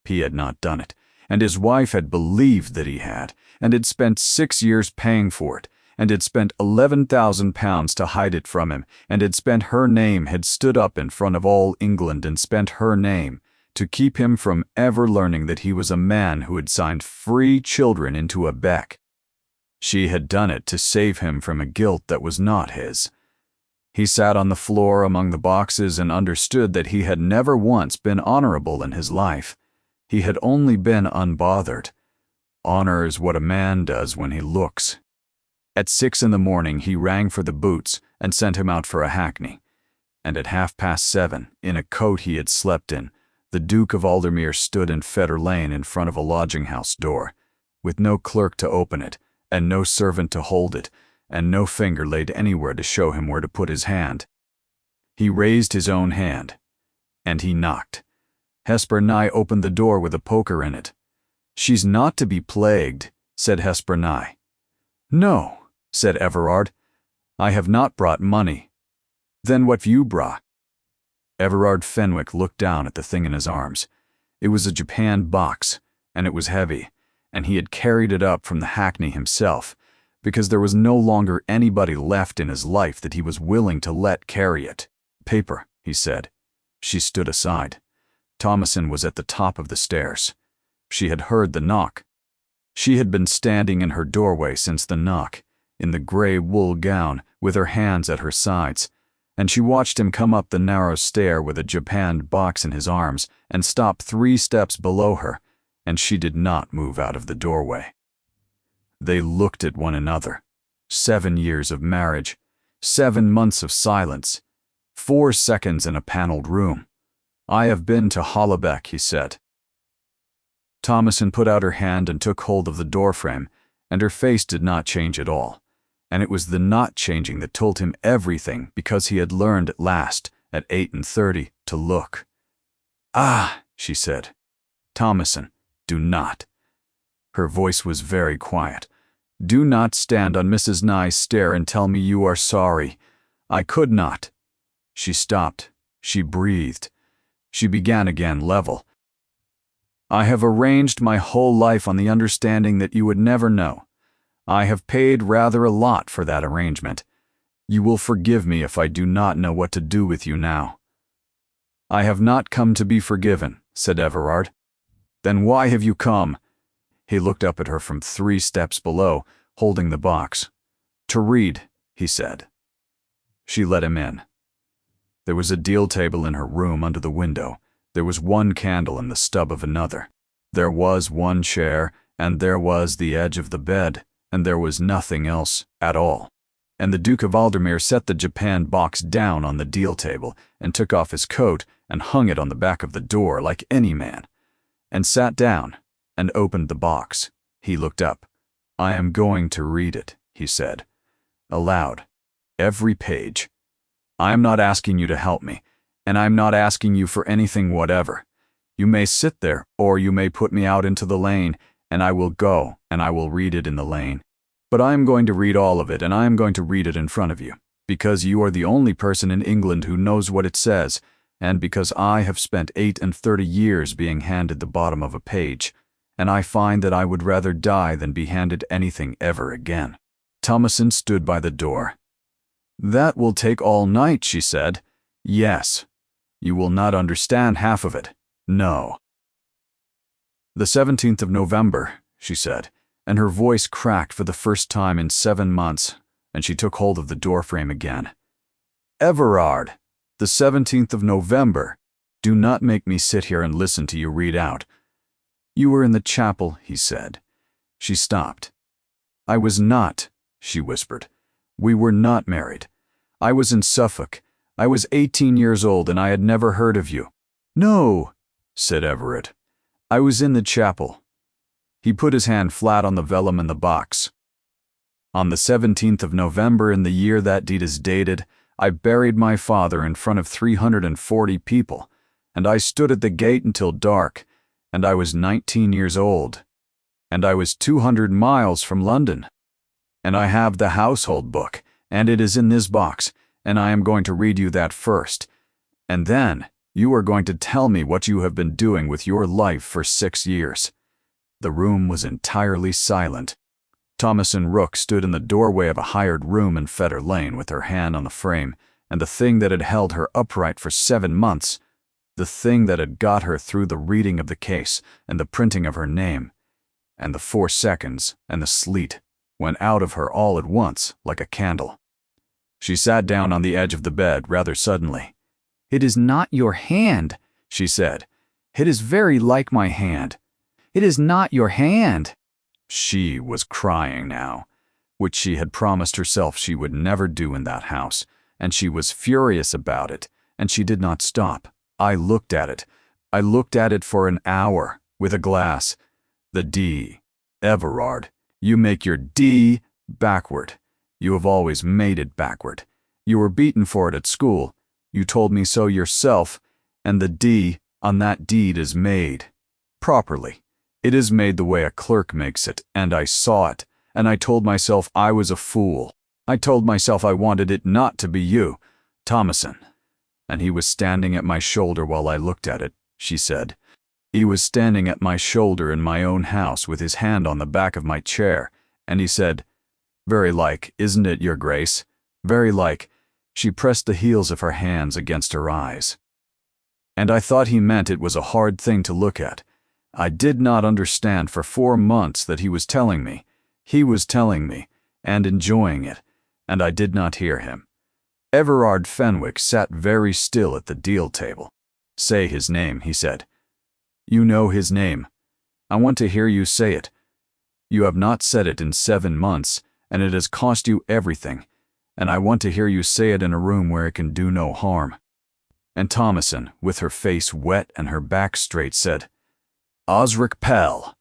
He had not done it, and his wife had believed that he had, and had spent 6 years paying for it, and had spent £11,000 to hide it from him, and had spent her name, had stood up in front of all England and spent her name, to keep him from ever learning that he was a man who had signed free children into a beck. She had done it to save him from a guilt that was not his. He sat on the floor among the boxes and understood that he had never once been honorable in his life. He had only been unbothered. Honor is what a man does when he looks. At 6 in the morning he rang for the boots and sent him out for a hackney. And at 7:30, in a coat he had slept in, the Duke of Aldermere stood in Fetter Lane in front of a lodging-house door, with no clerk to open it, and no servant to hold it, and no finger laid anywhere to show him where to put his hand. He raised his own hand, and he knocked. Hesper Nye opened the door with a poker in it. "She's not to be plagued," said Hesper Nye. "No," said Everard. "I have not brought money." "Then what have you brought?" Everard Fenwick looked down at the thing in his arms. It was a japanned box, and it was heavy, and he had carried it up from the hackney himself, because there was no longer anybody left in his life that he was willing to let carry it. "Paper," he said. She stood aside. Thomasin was at the top of the stairs. She had heard the knock. She had been standing in her doorway since the knock, in the grey wool gown, with her hands at her sides, and she watched him come up the narrow stair with a japanned box in his arms and stop 3 steps below her, and she did not move out of the doorway. They looked at one another. 7 years of marriage, 7 months of silence, 4 seconds in a panelled room. "I have been to Hollabeck," he said. Thomasin put out her hand and took hold of the doorframe, and her face did not change at all. And it was the not changing that told him everything, because he had learned at last, at 8:30, to look. "Ah," she said. "Thomasin, do not." Her voice was very quiet. "Do not stand on Mrs. Nye's stair and tell me you are sorry. I could not." She stopped. She breathed. She began again level. "I have arranged my whole life on the understanding that you would never know. I have paid rather a lot for that arrangement. You will forgive me if I do not know what to do with you now." "I have not come to be forgiven," said Everard. "Then why have you come?" He looked up at her from 3 steps below, holding the box. "To read," he said. She let him in. There was a deal table in her room under the window. There was 1 candle in the stub of another. There was 1 chair, and there was the edge of the bed, and there was nothing else at all. And the Duke of Aldermere set the japanned box down on the deal table, and took off his coat and hung it on the back of the door like any man, and sat down and opened the box. He looked up. "I am going to read it," he said, aloud. "Every page. I am not asking you to help me, and I am not asking you for anything whatever. You may sit there, or you may put me out into the lane, and I will go, and I will read it in the lane. But I am going to read all of it, and I am going to read it in front of you, because you are the only person in England who knows what it says, and because I have spent 38 years being handed the bottom of a page, and I find that I would rather die than be handed anything ever again." Thomasin stood by the door. "That will take all night," she said. "Yes. You will not understand half of it. No." "The 17th of November, she said, and her voice cracked for the first time in 7 months, and she took hold of the doorframe again. "Everard, the 17th of November. Do not make me sit here and listen to you read out." "You were in the chapel," he said. She stopped. "I was not," she whispered. "We were not married. I was in Suffolk. I was 18 years old, and I had never heard of you." "No," said Everett. "I was in the chapel." He put his hand flat on the vellum in the box. "On the 17th of November in the year that deed is dated, I buried my father in front of 340 people, and I stood at the gate until dark, and I was 19 years old, and I was 200 miles from London. And I have the household book, and it is in this box, and I am going to read you that first, and then you are going to tell me what you have been doing with your life for 6 years." The room was entirely silent. Thomasin Rook stood in the doorway of a hired room in Fetter Lane with her hand on the frame, and the thing that had held her upright for 7 months, the thing that had got her through the reading of the case and the printing of her name, and the 4 seconds and the sleet, went out of her all at once like a candle. She sat down on the edge of the bed rather suddenly. "It is not your hand," she said. "It is very like my hand. It is not your hand." She was crying now. which she had promised herself she would never do in that house, and she was furious about it, and she did not stop. I looked at it. I looked at it for an hour, with a glass. The D. Everard, you make your D backward. You have always made it backward. You were beaten for it at school. You told me so yourself, and the D on that deed is made properly. It is made the way a clerk makes it, and I saw it, and I told myself I was a fool. I told myself I wanted it not to be you, Thomason. And he was standing at my shoulder while I looked at it, she said. He was standing at my shoulder in my own house with his hand on the back of my chair, and he said, "Very like, isn't it, Your Grace? Very like." She pressed the heels of her hands against her eyes. And I thought he meant it was a hard thing to look at. I did not understand for 4 months that he was telling me. He was telling me, and enjoying it, and I did not hear him. Everard Fenwick sat very still at the deal table. "Say his name," he said. "You know his name. I want to hear you say it. You have not said it in 7 months, and it has cost you everything, and I want to hear you say it in a room where it can do no harm." And Thomason, with her face wet and her back straight, said, "Osric Pell."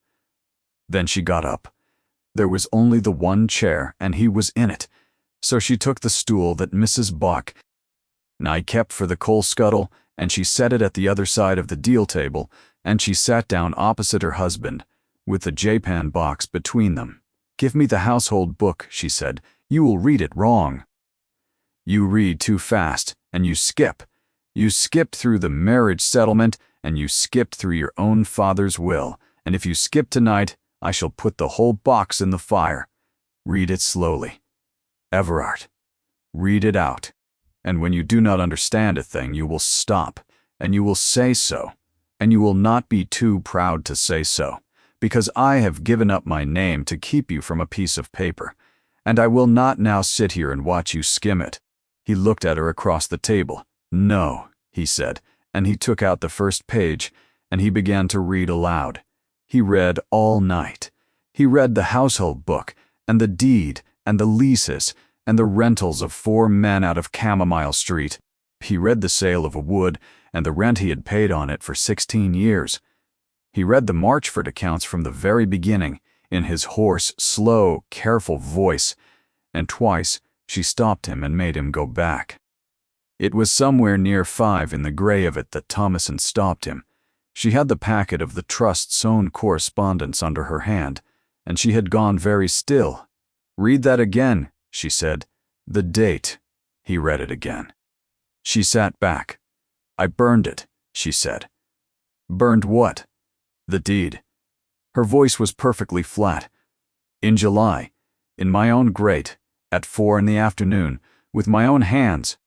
Then she got up. There was only the one chair, and he was in it, so she took the stool that Mrs. Bach and I kept for the coal scuttle, and she set it at the other side of the deal table, and she sat down opposite her husband, with the Japan box between them. "Give me the household book," she said. "You will read it wrong. You read too fast, and you skip. You skipped through the marriage settlement, and you skipped through your own father's will, and if you skip tonight, I shall put the whole box in the fire. Read it slowly. Everard, read it out. And when you do not understand a thing, you will stop, and you will say so, and you will not be too proud to say so, because I have given up my name to keep you from a piece of paper, and I will not now sit here and watch you skim it." He looked at her across the table. "No," he said, and he took out the first page, and he began to read aloud. He read all night. He read the household book, and the deed, and the leases, and the rentals of 4 men out of Camomile Street. He read the sale of a wood, and the rent he had paid on it for 16 years. He read the Marchford accounts from the very beginning, in his hoarse, slow, careful voice, and twice she stopped him and made him go back. It was somewhere near 5 in the gray of it that Thomason stopped him. She had the packet of the Trust's own correspondence under her hand, and she had gone very still. "Read that again," she said. "The date." He read it again. She sat back. "I burned it," she said. "Burned what?" "The deed." Her voice was perfectly flat. "In July, in my own grate, at 4 in the afternoon, with my own hands.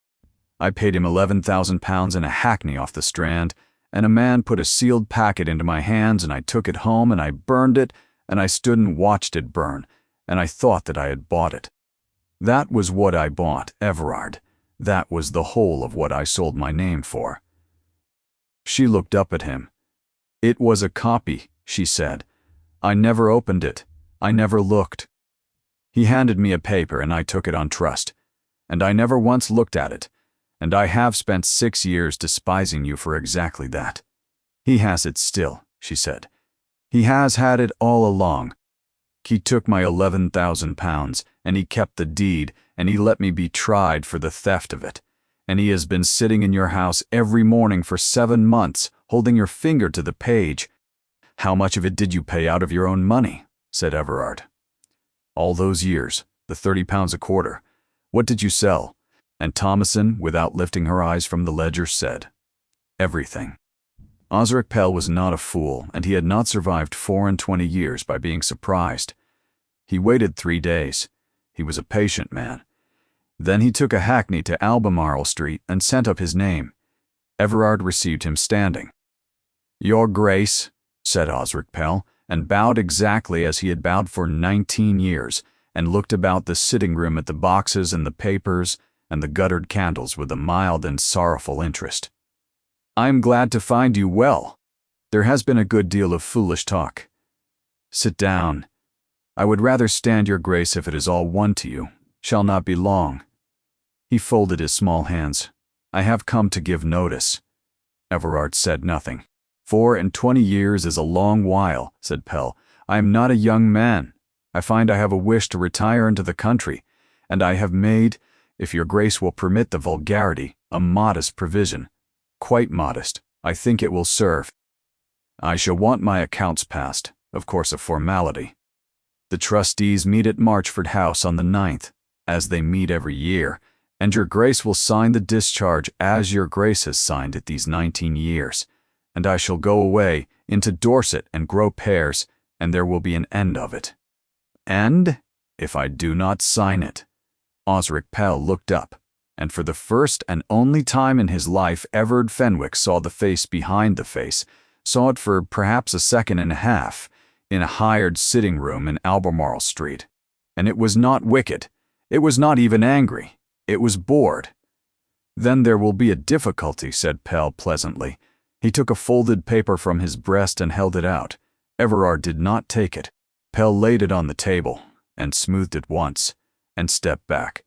I paid him £11,000 in a hackney off the Strand, and a man put a sealed packet into my hands, and I took it home, and I burned it, and I stood and watched it burn, and I thought that I had bought it. That was what I bought, Everard. That was the whole of what I sold my name for." She looked up at him. "It was a copy," she said. "I never opened it. I never looked. He handed me a paper, and I took it on trust, and I never once looked at it, and I have spent 6 years despising you for exactly that. He has it still," she said. "He has had it all along. He took my £11,000, and he kept the deed, and he let me be tried for the theft of it. And he has been sitting in your house every morning for 7 months, holding your finger to the page." "How much of it did you pay out of your own money?" said Everard. "All those years, the £30 a quarter. What did you sell?" And Thomason, without lifting her eyes from the ledger, said, "Everything." Osric Pell was not a fool, and he had not survived 24 years by being surprised. He waited 3 days. He was a patient man. Then he took a hackney to Albemarle Street and sent up his name. Everard received him standing. "Your Grace," said Osric Pell, and bowed exactly as he had bowed for 19 years, and looked about the sitting room at the boxes and the papers and the guttered candles with a mild and sorrowful interest. "I am glad to find you well. There has been a good deal of foolish talk. Sit down. I would rather stand your grace if it is all one to you. Shall not be long. He folded his small hands. I have come to give notice. Everard said nothing. 24 years is a long while, said Pell. I am not a young man. I find I have a wish to retire into the country, and I have made, if your grace will permit the vulgarity, a modest provision. Quite modest. I think it will serve. I shall want my accounts passed, of course a formality. The trustees meet at Marchford House on the 9th, as they meet every year, and your grace will sign the discharge as your grace has signed it these 19 years, and I shall go away into Dorset and grow pears, and there will be an end of it. And if I do not sign it. Osric Pell looked up, and for the first and only time in his life Everard Fenwick saw the face behind the face, saw it for perhaps a second and a half, in a hired sitting room in Albemarle Street. And it was not wicked. It was not even angry. It was bored. Then there will be a difficulty, said Pell pleasantly. He took a folded paper from his breast and held it out. Everard did not take it. Pell laid it on the table, and smoothed it once, and stepped back.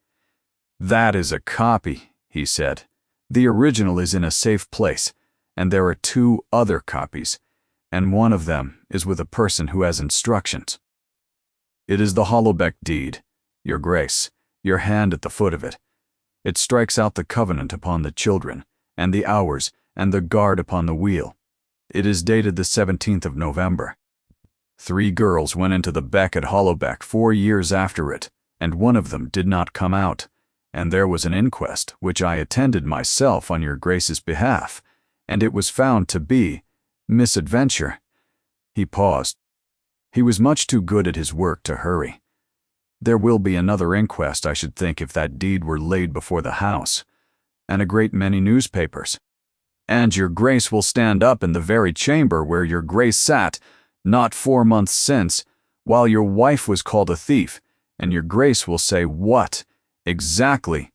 That is a copy, he said. The original is in a safe place, and there are 2 other copies, and one of them is with a person who has instructions. It is the Hollowbeck deed, your grace, your hand at the foot of it. It strikes out the covenant upon the children, and the hours, and the guard upon the wheel. It is dated the 17th of November. 3 girls went into the beck at Hollowbeck 4 years after it, and one of them did not come out, and there was an inquest which I attended myself on your grace's behalf, and it was found to be misadventure. He paused. He was much too good at his work to hurry. There will be another inquest, I should think, if that deed were laid before the House, and a great many newspapers. And your grace will stand up in the very chamber where your grace sat, not 4 months since, while your wife was called a thief, and your grace will say, what? Exactly.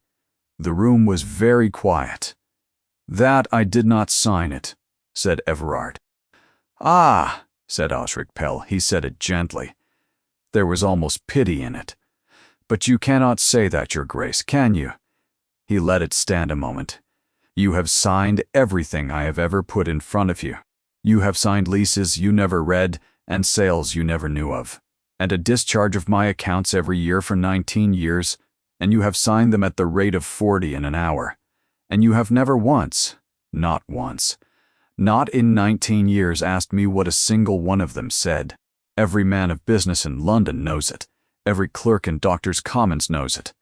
The room was very quiet. That I did not sign it, said Everard. Ah, said Osric Pell. He said it gently. There was almost pity in it. But you cannot say that, your grace, can you? He let it stand a moment. You have signed everything I have ever put in front of you. You have signed leases you never read, and sales you never knew of, and a discharge of my accounts every year for 19 years, and you have signed them at the rate of 40 in an hour, and you have never once, not once, not in 19 years asked me what a single one of them said. Every man of business in London knows it. Every clerk in Doctors' Commons knows it.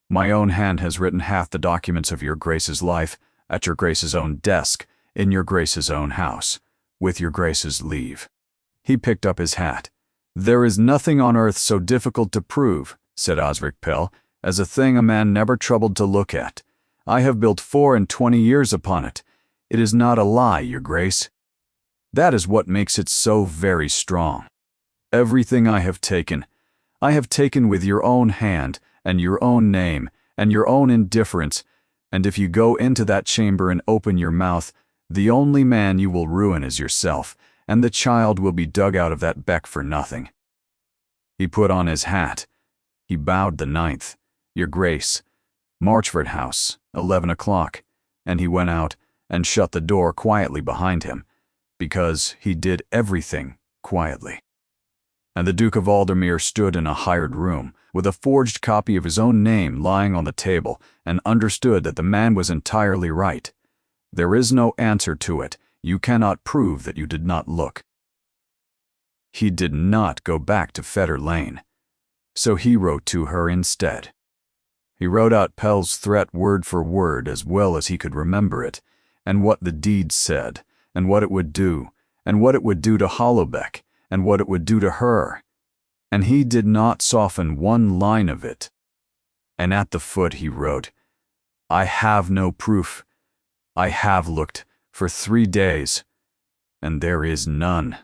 My own hand has written half the documents of your grace's life, at your grace's own desk, in your grace's own house, with your grace's leave. He picked up his hat. There is nothing on earth so difficult to prove, said Osric Pell, as a thing a man never troubled to look at. I have built 24 years upon it. It is not a lie, your grace. That is what makes it so very strong. Everything I have taken with your own hand, and your own name, and your own indifference, and if you go into that chamber and open your mouth, the only man you will ruin is yourself, and the child will be dug out of that beck for nothing. He put on his hat. He bowed the 9th, your grace, Marchford House, 11 o'clock, and he went out and shut the door quietly behind him, because he did everything quietly. And the Duke of Aldermere stood in a hired room, with a forged copy of his own name lying on the table, and understood that the man was entirely right. There is no answer to it. You cannot prove that you did not look. He did not go back to Fetter Lane, so he wrote to her instead. He wrote out Pell's threat word for word as well as he could remember it, and what the deed said, and what it would do, and what it would do to Hollowbeck, and what it would do to her, and he did not soften one line of it. And at the foot he wrote, I have no proof. I have looked for 3 days, and there is none.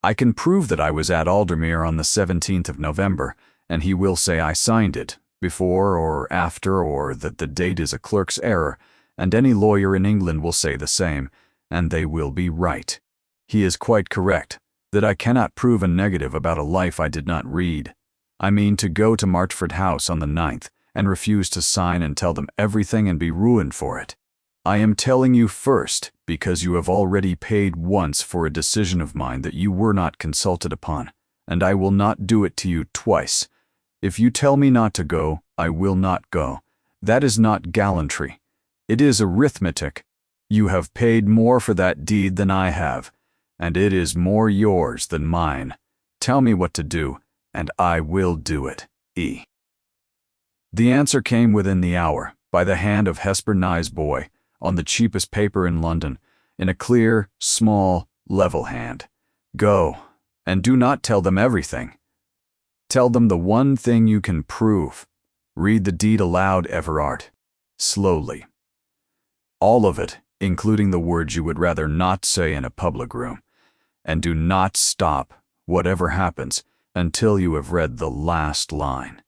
I can prove that I was at Aldermere on the 17th of November, and he will say I signed it, before or after, or that the date is a clerk's error, and any lawyer in England will say the same, and they will be right. He is quite correct. that I cannot prove a negative about a life I did not read. I mean to go to Marchford House on the 9th and refuse to sign and tell them everything and be ruined for it. I am telling you first because you have already paid once for a decision of mine that you were not consulted upon, and I will not do it to you twice. If you tell me not to go, I will not go. That is not gallantry. It is arithmetic. You have paid more for that deed than I have, and it is more yours than mine. Tell me what to do, and I will do it. E. The answer came within the hour, by the hand of Hesper Nye's boy, on the cheapest paper in London, in a clear, small, level hand. Go, and do not tell them everything. Tell them the one thing you can prove. Read the deed aloud, Everard. Slowly. All of it, including the words you would rather not say in a public room. And do not stop, whatever happens, until you have read the last line.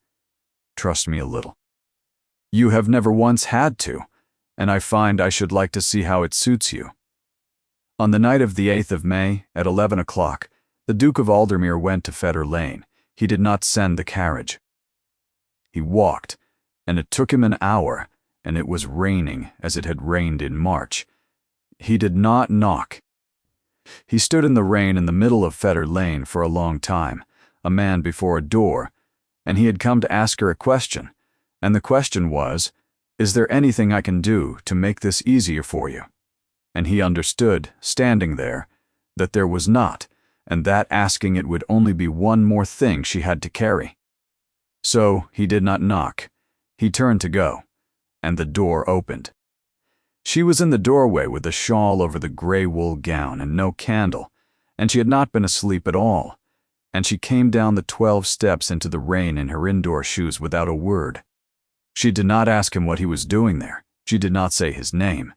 Trust me a little. You have never once had to, and I find I should like to see how it suits you. On the night of the 8th of May, at 11 o'clock, the Duke of Aldermere went to Fetter Lane. He did not send the carriage. He walked, and it took him an hour, and it was raining as it had rained in March. He did not knock. He stood in the rain in the middle of Fetter Lane for a long time, a man before a door, and he had come to ask her a question, and the question was, "Is there anything I can do to make this easier for you?" And he understood, standing there, that there was not, and that asking it would only be one more thing she had to carry. So he did not knock. He turned to go, and the door opened. She was in the doorway with a shawl over the gray wool gown and no candle, and she had not been asleep at all, and she came down the 12 steps into the rain in her indoor shoes without a word. She did not ask him what he was doing there. She did not say his name.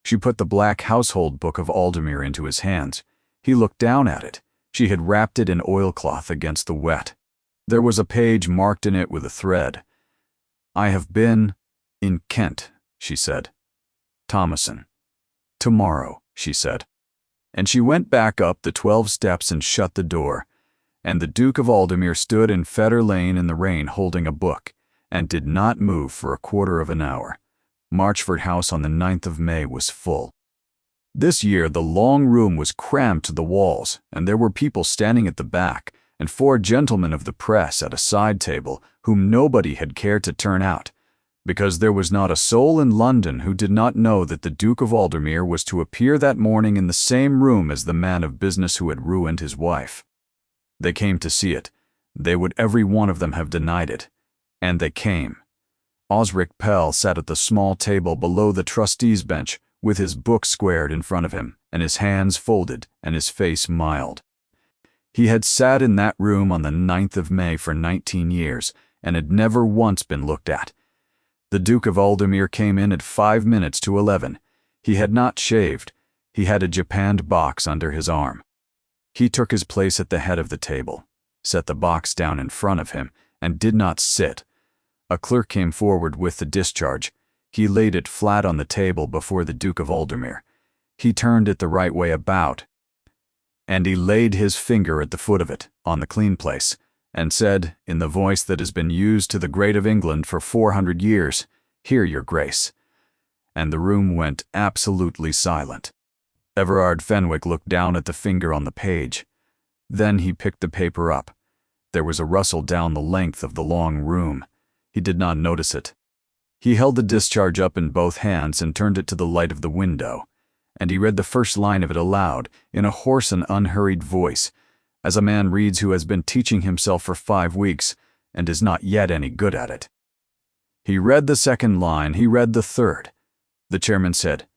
She put the black household book of Aldermere into his hands. He looked down at it. She had wrapped it in oilcloth against the wet. There was a page marked in it with a thread. "I have been in Kent," she said. "Thomason." "Tomorrow," she said. And she went back up the 12 steps and shut the door. And the Duke of Aldermere stood in Fetter Lane in the rain holding a book, and did not move for a quarter of an hour. Marchford House on the 9th of May was full. This year the long room was crammed to the walls, and there were people standing at the back, and 4 gentlemen of the press at a side table whom nobody had cared to turn out, because there was not a soul in London who did not know that the Duke of Aldermere was to appear that morning in the same room as the man of business who had ruined his wife. They came to see it. They would every one of them have denied it. And they came. Osric Pell sat at the small table below the trustees' bench, with his book squared in front of him, and his hands folded, and his face mild. He had sat in that room on the 9th of May for 19 years, and had never once been looked at. The Duke of Aldermere came in at 5 minutes to 11. He had not shaved. He had a japanned box under his arm. He took his place at the head of the table, set the box down in front of him, and did not sit. A clerk came forward with the discharge. He laid it flat on the table before the Duke of Aldermere. He turned it the right way about, and he laid his finger at the foot of it, on the clean place, and said, in the voice that has been used to the great of England for 400 years, "Hear your grace." And the room went absolutely silent. Everard Fenwick looked down at the finger on the page. Then he picked the paper up. There was a rustle down the length of the long room. He did not notice it. He held the discharge up in both hands and turned it to the light of the window, and he read the first line of it aloud, in a hoarse and unhurried voice, as a man reads who has been teaching himself for 5 weeks and is not yet any good at it. He read the second line, he read the third. The chairman said,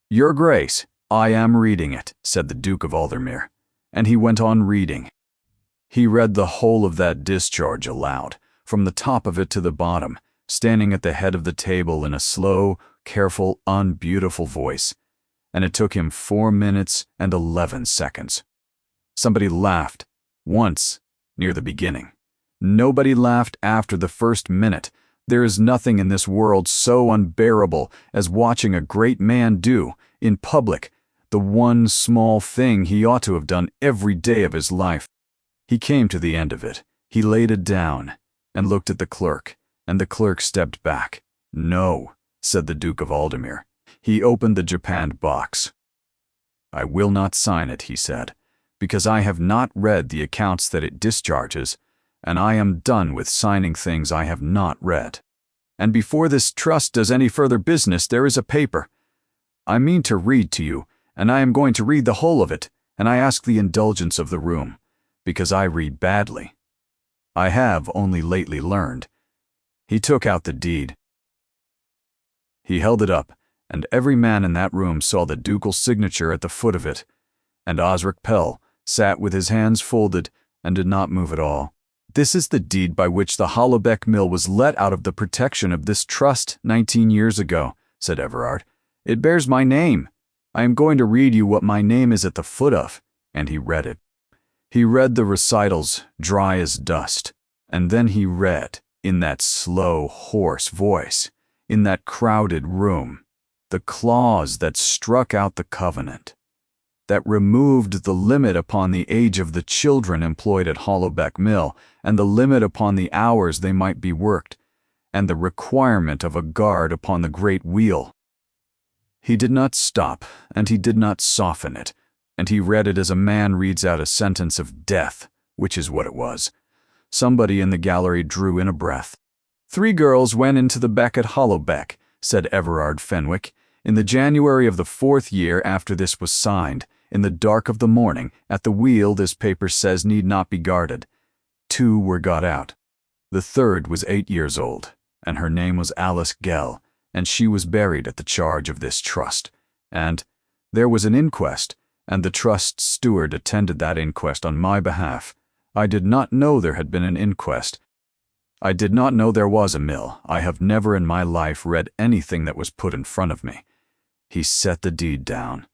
"Your Grace, I am reading it," said the Duke of Aldermere, and he went on reading. He read the whole of that discharge aloud, from the top of it to the bottom, standing at the head of the table in a slow, careful, unbeautiful voice, and it took him 4 minutes and 11 seconds. Somebody laughed, once, near the beginning. Nobody laughed after the first minute. There is nothing in this world so unbearable as watching a great man do, in public, the one small thing he ought to have done every day of his life. He came to the end of it. He laid it down and looked at the clerk, and the clerk stepped back. "No," said the Duke of Aldermere. He opened the japanned box. "I will not sign it," he said, "because I have not read the accounts that it discharges, and I am done with signing things I have not read. And before this trust does any further business, there is a paper I mean to read to you, and I am going to read the whole of it, and I ask the indulgence of the room, because I read badly. I have only lately learned." He took out the deed. He held it up, and every man in that room saw the ducal signature at the foot of it, and Osric Pell sat with his hands folded and did not move at all. "This is the deed by which the Hollowbeck Mill was let out of the protection of this trust 19 years ago, said Everard. "It bears my name. I am going to read you what my name is at the foot of," and he read it. He read the recitals, dry as dust, and then he read, in that slow, hoarse voice, in that crowded room, the clause that struck out the covenant, that removed the limit upon the age of the children employed at Hollowbeck Mill, and the limit upon the hours they might be worked, and the requirement of a guard upon the great wheel. He did not stop, and he did not soften it, and he read it as a man reads out a sentence of death, which is what it was. Somebody in the gallery drew in a breath. "3 girls went into the beck at Hollowbeck," said Everard Fenwick, "in the January of the 4th year after this was signed. In the dark of the morning, at the wheel this paper says need not be guarded. 2 were got out. The 3rd was 8 years old, and her name was Alice Gell, and she was buried at the charge of this trust. And there was an inquest, and the trust steward attended that inquest on my behalf. I did not know there had been an inquest. I did not know there was a mill. I have never in my life read anything that was put in front of me." He set the deed down.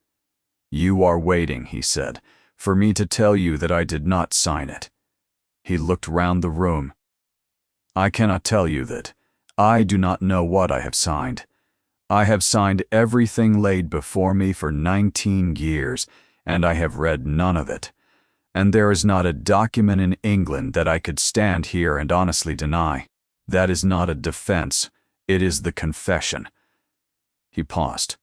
"You are waiting," he said, "for me to tell you that I did not sign it." He looked round the room. "I cannot tell you that. I do not know what I have signed. I have signed everything laid before me for 19 years, and I have read none of it. And there is not a document in England that I could stand here and honestly deny. That is not a defense, it is the confession." He paused.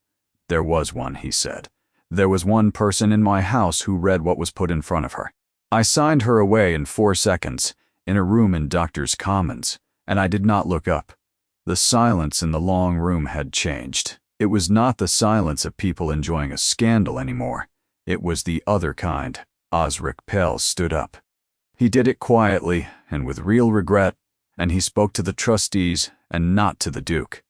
"There was one," he said. "There was one person in my house who read what was put in front of her. I signed her away in 4 seconds, in a room in Doctors' Commons, and I did not look up. The silence in the long room had changed. It was not the silence of people enjoying a scandal anymore. It was the other kind. Osric Pell stood up. He did it quietly and with real regret, and he spoke to the trustees and not to the Duke.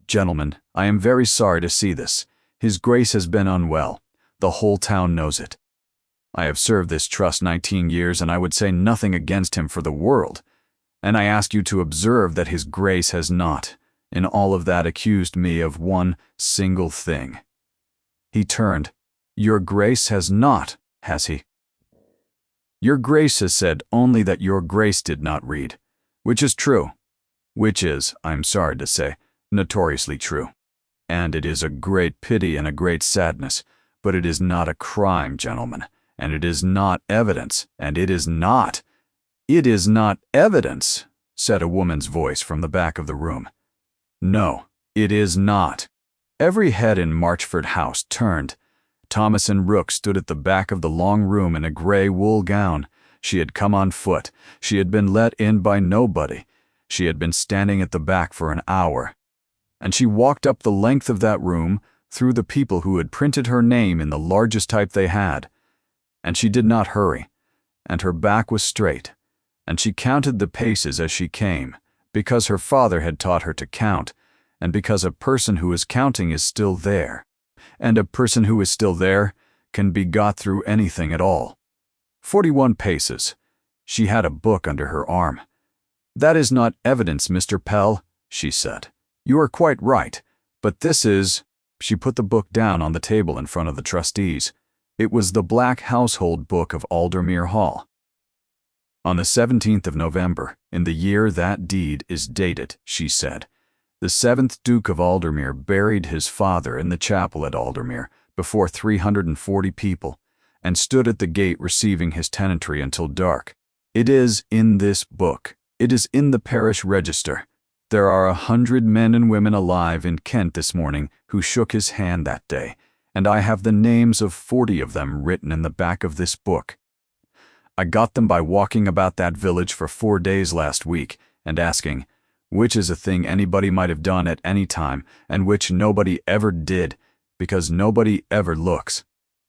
"Gentlemen, I am very sorry to see this. His Grace has been unwell. The whole town knows it. I have served this trust 19 years, and I would say nothing against him for the world. And I ask you to observe that His Grace has not, in all of that, accused me of one single thing." He turned. "Your Grace has not, has he?" "Your Grace has said only that your Grace did not read, which is true, which is, I am sorry to say, notoriously true. And it is a great pity and a great sadness, but it is not a crime, gentlemen, and it is not evidence, and it is not evidence," said a woman's voice from the back of the room. "No, it is not." Every head in Marchford House turned. Thomasin Rook stood at the back of the long room in a grey wool gown. She had come on foot. She had been let in by nobody. She had been standing at the back for an hour. And she walked up the length of that room, through the people who had printed her name in the largest type they had. And she did not hurry, and her back was straight, and she counted the paces as she came, because her father had taught her to count, and because a person who is counting is still there, and a person who is still there can be got through anything at all. 41 paces. She had a book under her arm. "That is not evidence, Mr. Pell," she said. "You are quite right, but this is—" She put the book down on the table in front of the trustees. It was the Black Household Book of Aldermere Hall. "On the 17th of November, in the year that deed is dated," she said, "the 7th Duke of Aldermere buried his father in the chapel at Aldermere, before 340 people, and stood at the gate receiving his tenantry until dark. It is in this book. It is in the parish register. There are 100 men and women alive in Kent this morning who shook his hand that day, and I have the names of 40 of them written in the back of this book. I got them by walking about that village for 4 days last week and asking, which is a thing anybody might have done at any time and which nobody ever did, because nobody ever looks.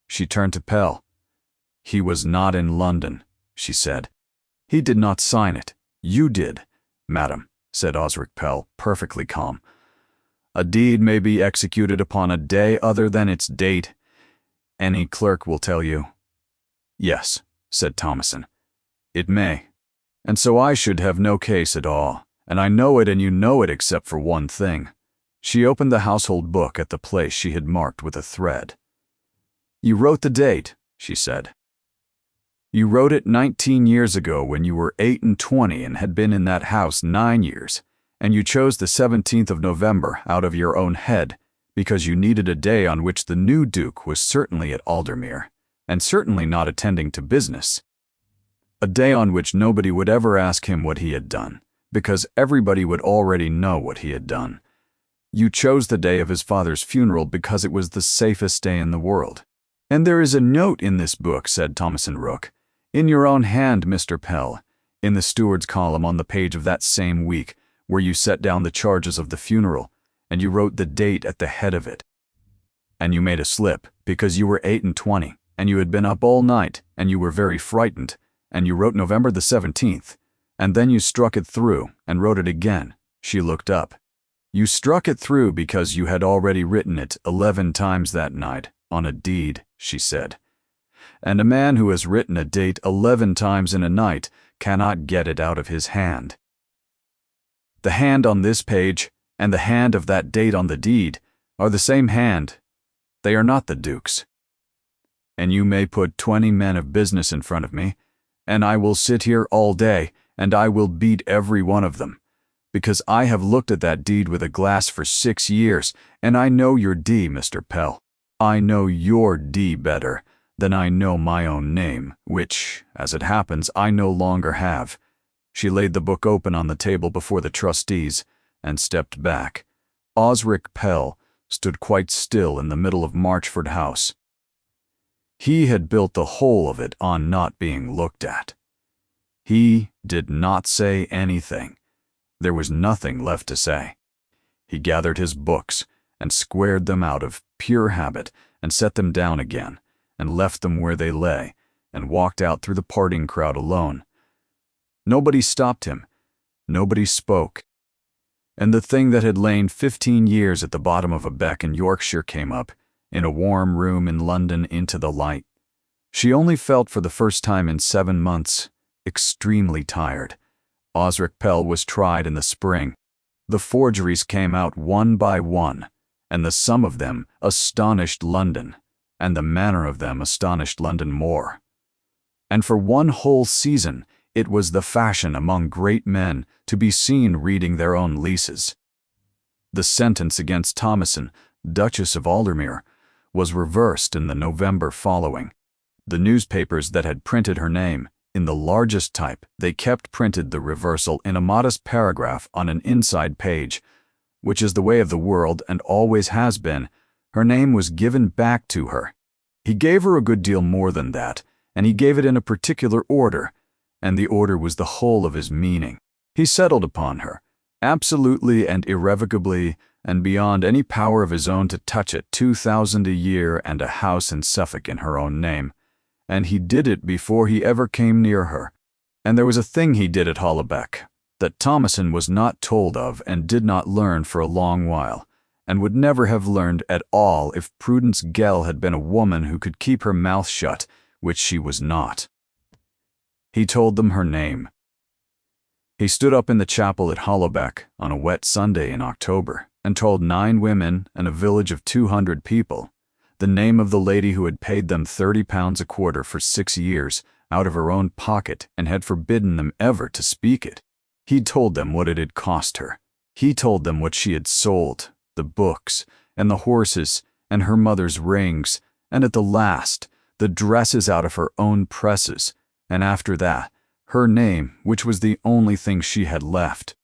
She turned to Pell. He was not in London, she said. He did not sign it. You did, madam, said Osric Pell, perfectly calm. A deed may be executed upon a day other than its date. Any clerk will tell you. Yes, said Thomason. It may. And so I should have no case at all, and I know it and you know it except for one thing. She opened the household book at the place she had marked with a thread. You wrote the date, she said. You wrote it 19 years ago when you were 28 and had been in that house 9 years, and you chose the 17th of November out of your own head, because you needed a day on which the new Duke was certainly at Aldermere, and certainly not attending to business. A day on which nobody would ever ask him what he had done, because everybody would already know what he had done. You chose the day of his father's funeral because it was the safest day in the world. And there is a note in this book, said Thomason Rook, in your own hand, Mr. Pell, in the steward's column on the page of that same week, where you set down the charges of the funeral, and you wrote the date at the head of it. And you made a slip, because you were 28, and you had been up all night, and you were very frightened, and you wrote November the 17th, and then you struck it through, and wrote it again. She looked up. You struck it through because you had already written it 11 times that night, on a deed, she said. And a man who has written a date 11 times in a night cannot get it out of his hand. The hand on this page and the hand of that date on the deed are the same hand. They are not the Duke's. And you may put 20 men of business in front of me, and I will sit here all day, and I will beat every one of them, because I have looked at that deed with a glass for 6 years, and I know your D, Mr. Pell. I know your D better than I know my own name, which, as it happens, I no longer have. She laid the book open on the table before the trustees and stepped back. Osric Pell stood quite still in the middle of Marchford House. He had built the whole of it on not being looked at. He did not say anything. There was nothing left to say. He gathered his books and squared them out of pure habit and set them down again and left them where they lay and walked out through the parting crowd alone. Nobody stopped him. Nobody spoke. And the thing that had lain 15 years at the bottom of a beck in Yorkshire came up, in a warm room in London, into the light. She only felt for the first time in 7 months extremely tired. Osric Pell was tried in the spring. The forgeries came out one by one, and the sum of them astonished London, and the manner of them astonished London more. And for one whole season, it was the fashion among great men to be seen reading their own leases. The sentence against Thomason, Duchess of Aldermere, was reversed in the November following. The newspapers that had printed her name, in the largest type, they kept printed the reversal in a modest paragraph on an inside page, which is the way of the world and always has been. Her name was given back to her. He gave her a good deal more than that, and he gave it in a particular order, and the order was the whole of his meaning. He settled upon her, absolutely and irrevocably, and beyond any power of his own to touch it, 2,000 a year and a house in Suffolk in her own name. And he did it before he ever came near her. And there was a thing he did at Hollaback that Thomason was not told of and did not learn for a long while, and would never have learned at all if Prudence Gell had been a woman who could keep her mouth shut, which she was not. He told them her name. He stood up in the chapel at Hollaback on a wet Sunday in October and told 9 women and a village of 200 people the name of the lady who had paid them £30 a quarter for 6 years out of her own pocket and had forbidden them ever to speak it. He told them what it had cost her. He told them what she had sold, the books, and the horses, and her mother's rings, and at the last, the dresses out of her own presses, and after that, her name, which was the only thing she had left.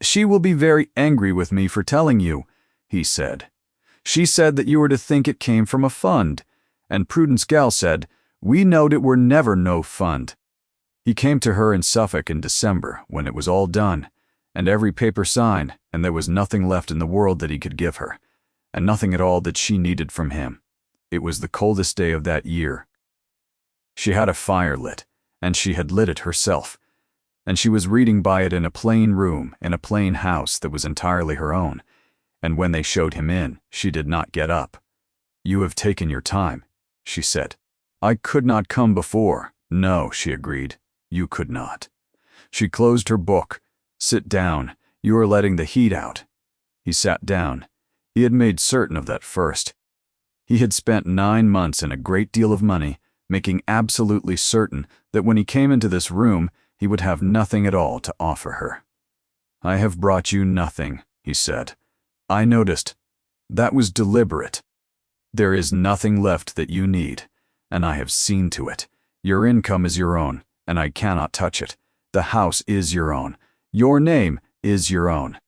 "She will be very angry with me for telling you," he said. "She said that you were to think it came from a fund, and Prudence Gal said, 'We knowed it were never no fund.'" He came to her in Suffolk in December, when it was all done, and every paper signed, and there was nothing left in the world that he could give her, and nothing at all that she needed from him. It was the coldest day of that year. She had a fire lit, and she had lit it herself, and she was reading by it in a plain room in a plain house that was entirely her own, and when they showed him in, she did not get up. "You have taken your time," she said. "I could not come before." "No," she agreed, "you could not." She closed her book. "Sit down. You are letting the heat out." He sat down. He had made certain of that first. He had spent 9 months and a great deal of money, making absolutely certain that when he came into this room, he would have nothing at all to offer her. "I have brought you nothing," he said. "I noticed. That was deliberate. There is nothing left that you need, and I have seen to it. Your income is your own, and I cannot touch it. The house is your own. Your name is your own.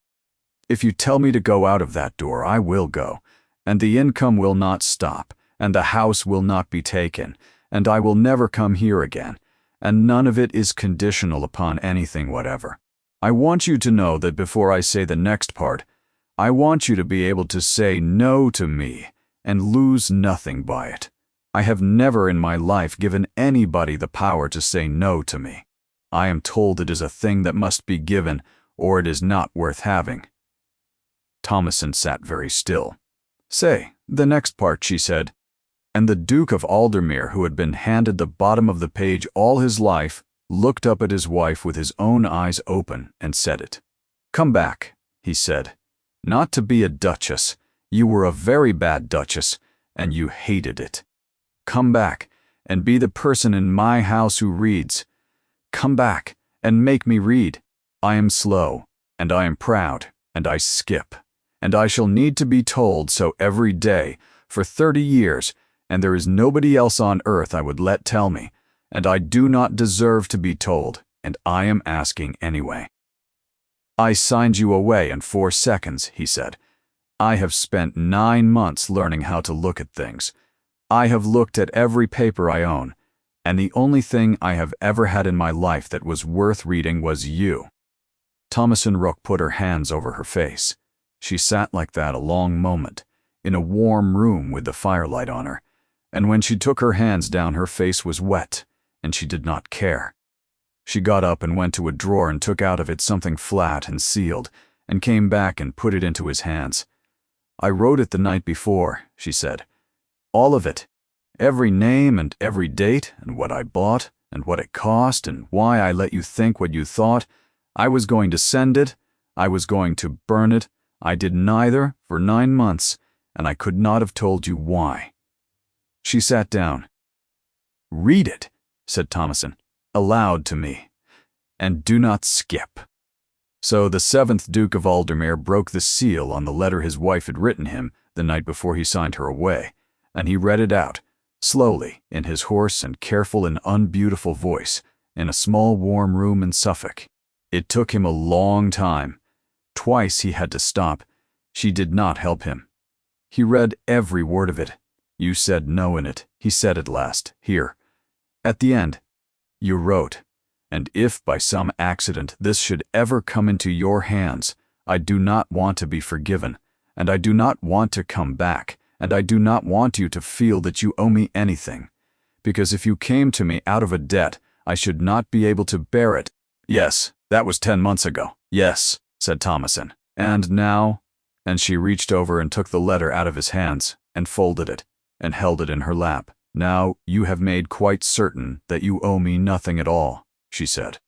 If you tell me to go out of that door, I will go, and the income will not stop, and the house will not be taken, and I will never come here again, and none of it is conditional upon anything whatever. I want you to know that before I say the next part, I want you to be able to say no to me and lose nothing by it. I have never in my life given anybody the power to say no to me. I am told it is a thing that must be given, or it is not worth having." Thomasin sat very still. "Say, the next part," she said. And the Duke of Aldermere, who had been handed the bottom of the page all his life, looked up at his wife with his own eyes open and said it. "Come back," he said. "Not to be a duchess. You were a very bad duchess, and you hated it. Come back and be the person in my house who reads. Come back and make me read. I am slow, and I am proud, and I skip, and I shall need to be told so every day for 30 years, and there is nobody else on earth I would let tell me, and I do not deserve to be told, and I am asking anyway." "I signed you away in 4 seconds," he said. "I have spent 9 months learning how to look at things. I have looked at every paper I own, and the only thing I have ever had in my life that was worth reading was you." Thomasin Rook put her hands over her face. She sat like that a long moment, in a warm room with the firelight on her, and when she took her hands down her face was wet, and she did not care. She got up and went to a drawer and took out of it something flat and sealed, and came back and put it into his hands. "I wrote it the night before," she said. "All of it. Every name and every date, and what I bought, and what it cost, and why I let you think what you thought. I was going to send it. I was going to burn it. I did neither for 9 months, and I could not have told you why." She sat down. "Read it," said Thomasin, aloud to me, "and do not skip." So the 7th Duke of Aldermere broke the seal on the letter his wife had written him the night before he signed her away, and he read it out, slowly, in his hoarse and careful and unbeautiful voice, in a small warm room in Suffolk. It took him a long time. Twice he had to stop. She did not help him. He read every word of it. "You said no in it," he said at last, "here. At the end, you wrote, 'And if by some accident this should ever come into your hands, I do not want to be forgiven, and I do not want to come back, and I do not want you to feel that you owe me anything, because if you came to me out of a debt, I should not be able to bear it.'" "Yes, that was 10 months ago." "Yes," said Thomasin. "And now?" And she reached over and took the letter out of his hands, and folded it, and held it in her lap. "Now you have made quite certain that you owe me nothing at all," she said.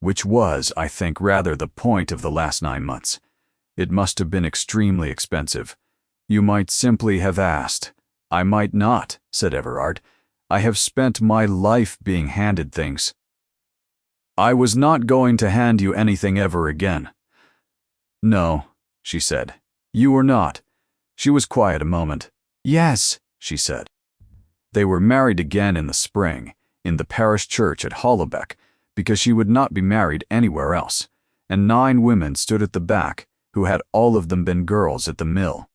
Which was, I think, rather the point of the last 9 months. It must have been extremely expensive. "You might simply have asked." "I might not," said Everard. "I have spent my life being handed things." "I was not going to hand you anything ever again." "No," she said, "you were not. She was quiet a moment. "Yes," she said. They were married again in the spring, in the parish church at Hollowbeck, because she would not be married anywhere else, and 9 women stood at the back, who had all of them been girls at the mill.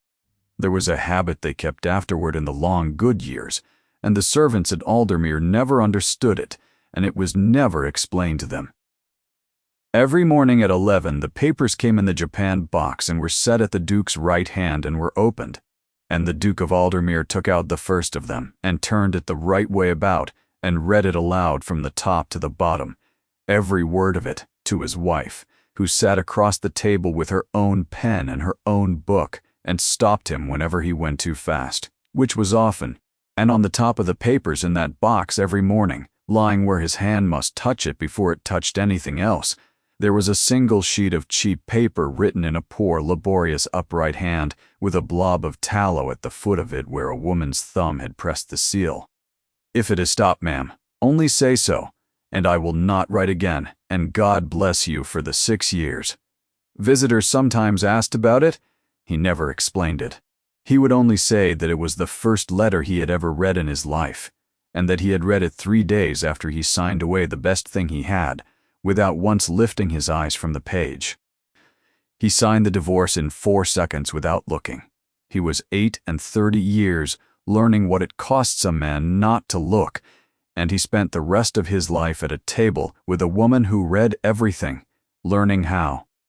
There was a habit they kept afterward in the long good years, and the servants at Aldermere never understood it, and it was never explained to them. Every morning at 11 the papers came in the japanned box and were set at the Duke's right hand and were opened, and the Duke of Aldermere took out the first of them and turned it the right way about and read it aloud from the top to the bottom, every word of it, to his wife, who sat across the table with her own pen and her own book and stopped him whenever he went too fast, which was often, and on the top of the papers in that box every morning, lying where his hand must touch it before it touched anything else, there was a single sheet of cheap paper written in a poor, laborious, upright hand, with a blob of tallow at the foot of it where a woman's thumb had pressed the seal. "If it is stopped, ma'am, only say so, and I will not write again, and God bless you for the 6 years." Visitors sometimes asked about it. He never explained it. He would only say that it was the first letter he had ever read in his life, and that he had read it 3 days after he signed away the best thing he had, without once lifting his eyes from the page. He signed the divorce in 4 seconds without looking. He was 38 years learning what it costs a man not to look, and he spent the rest of his life at a table with a woman who read everything, learning how.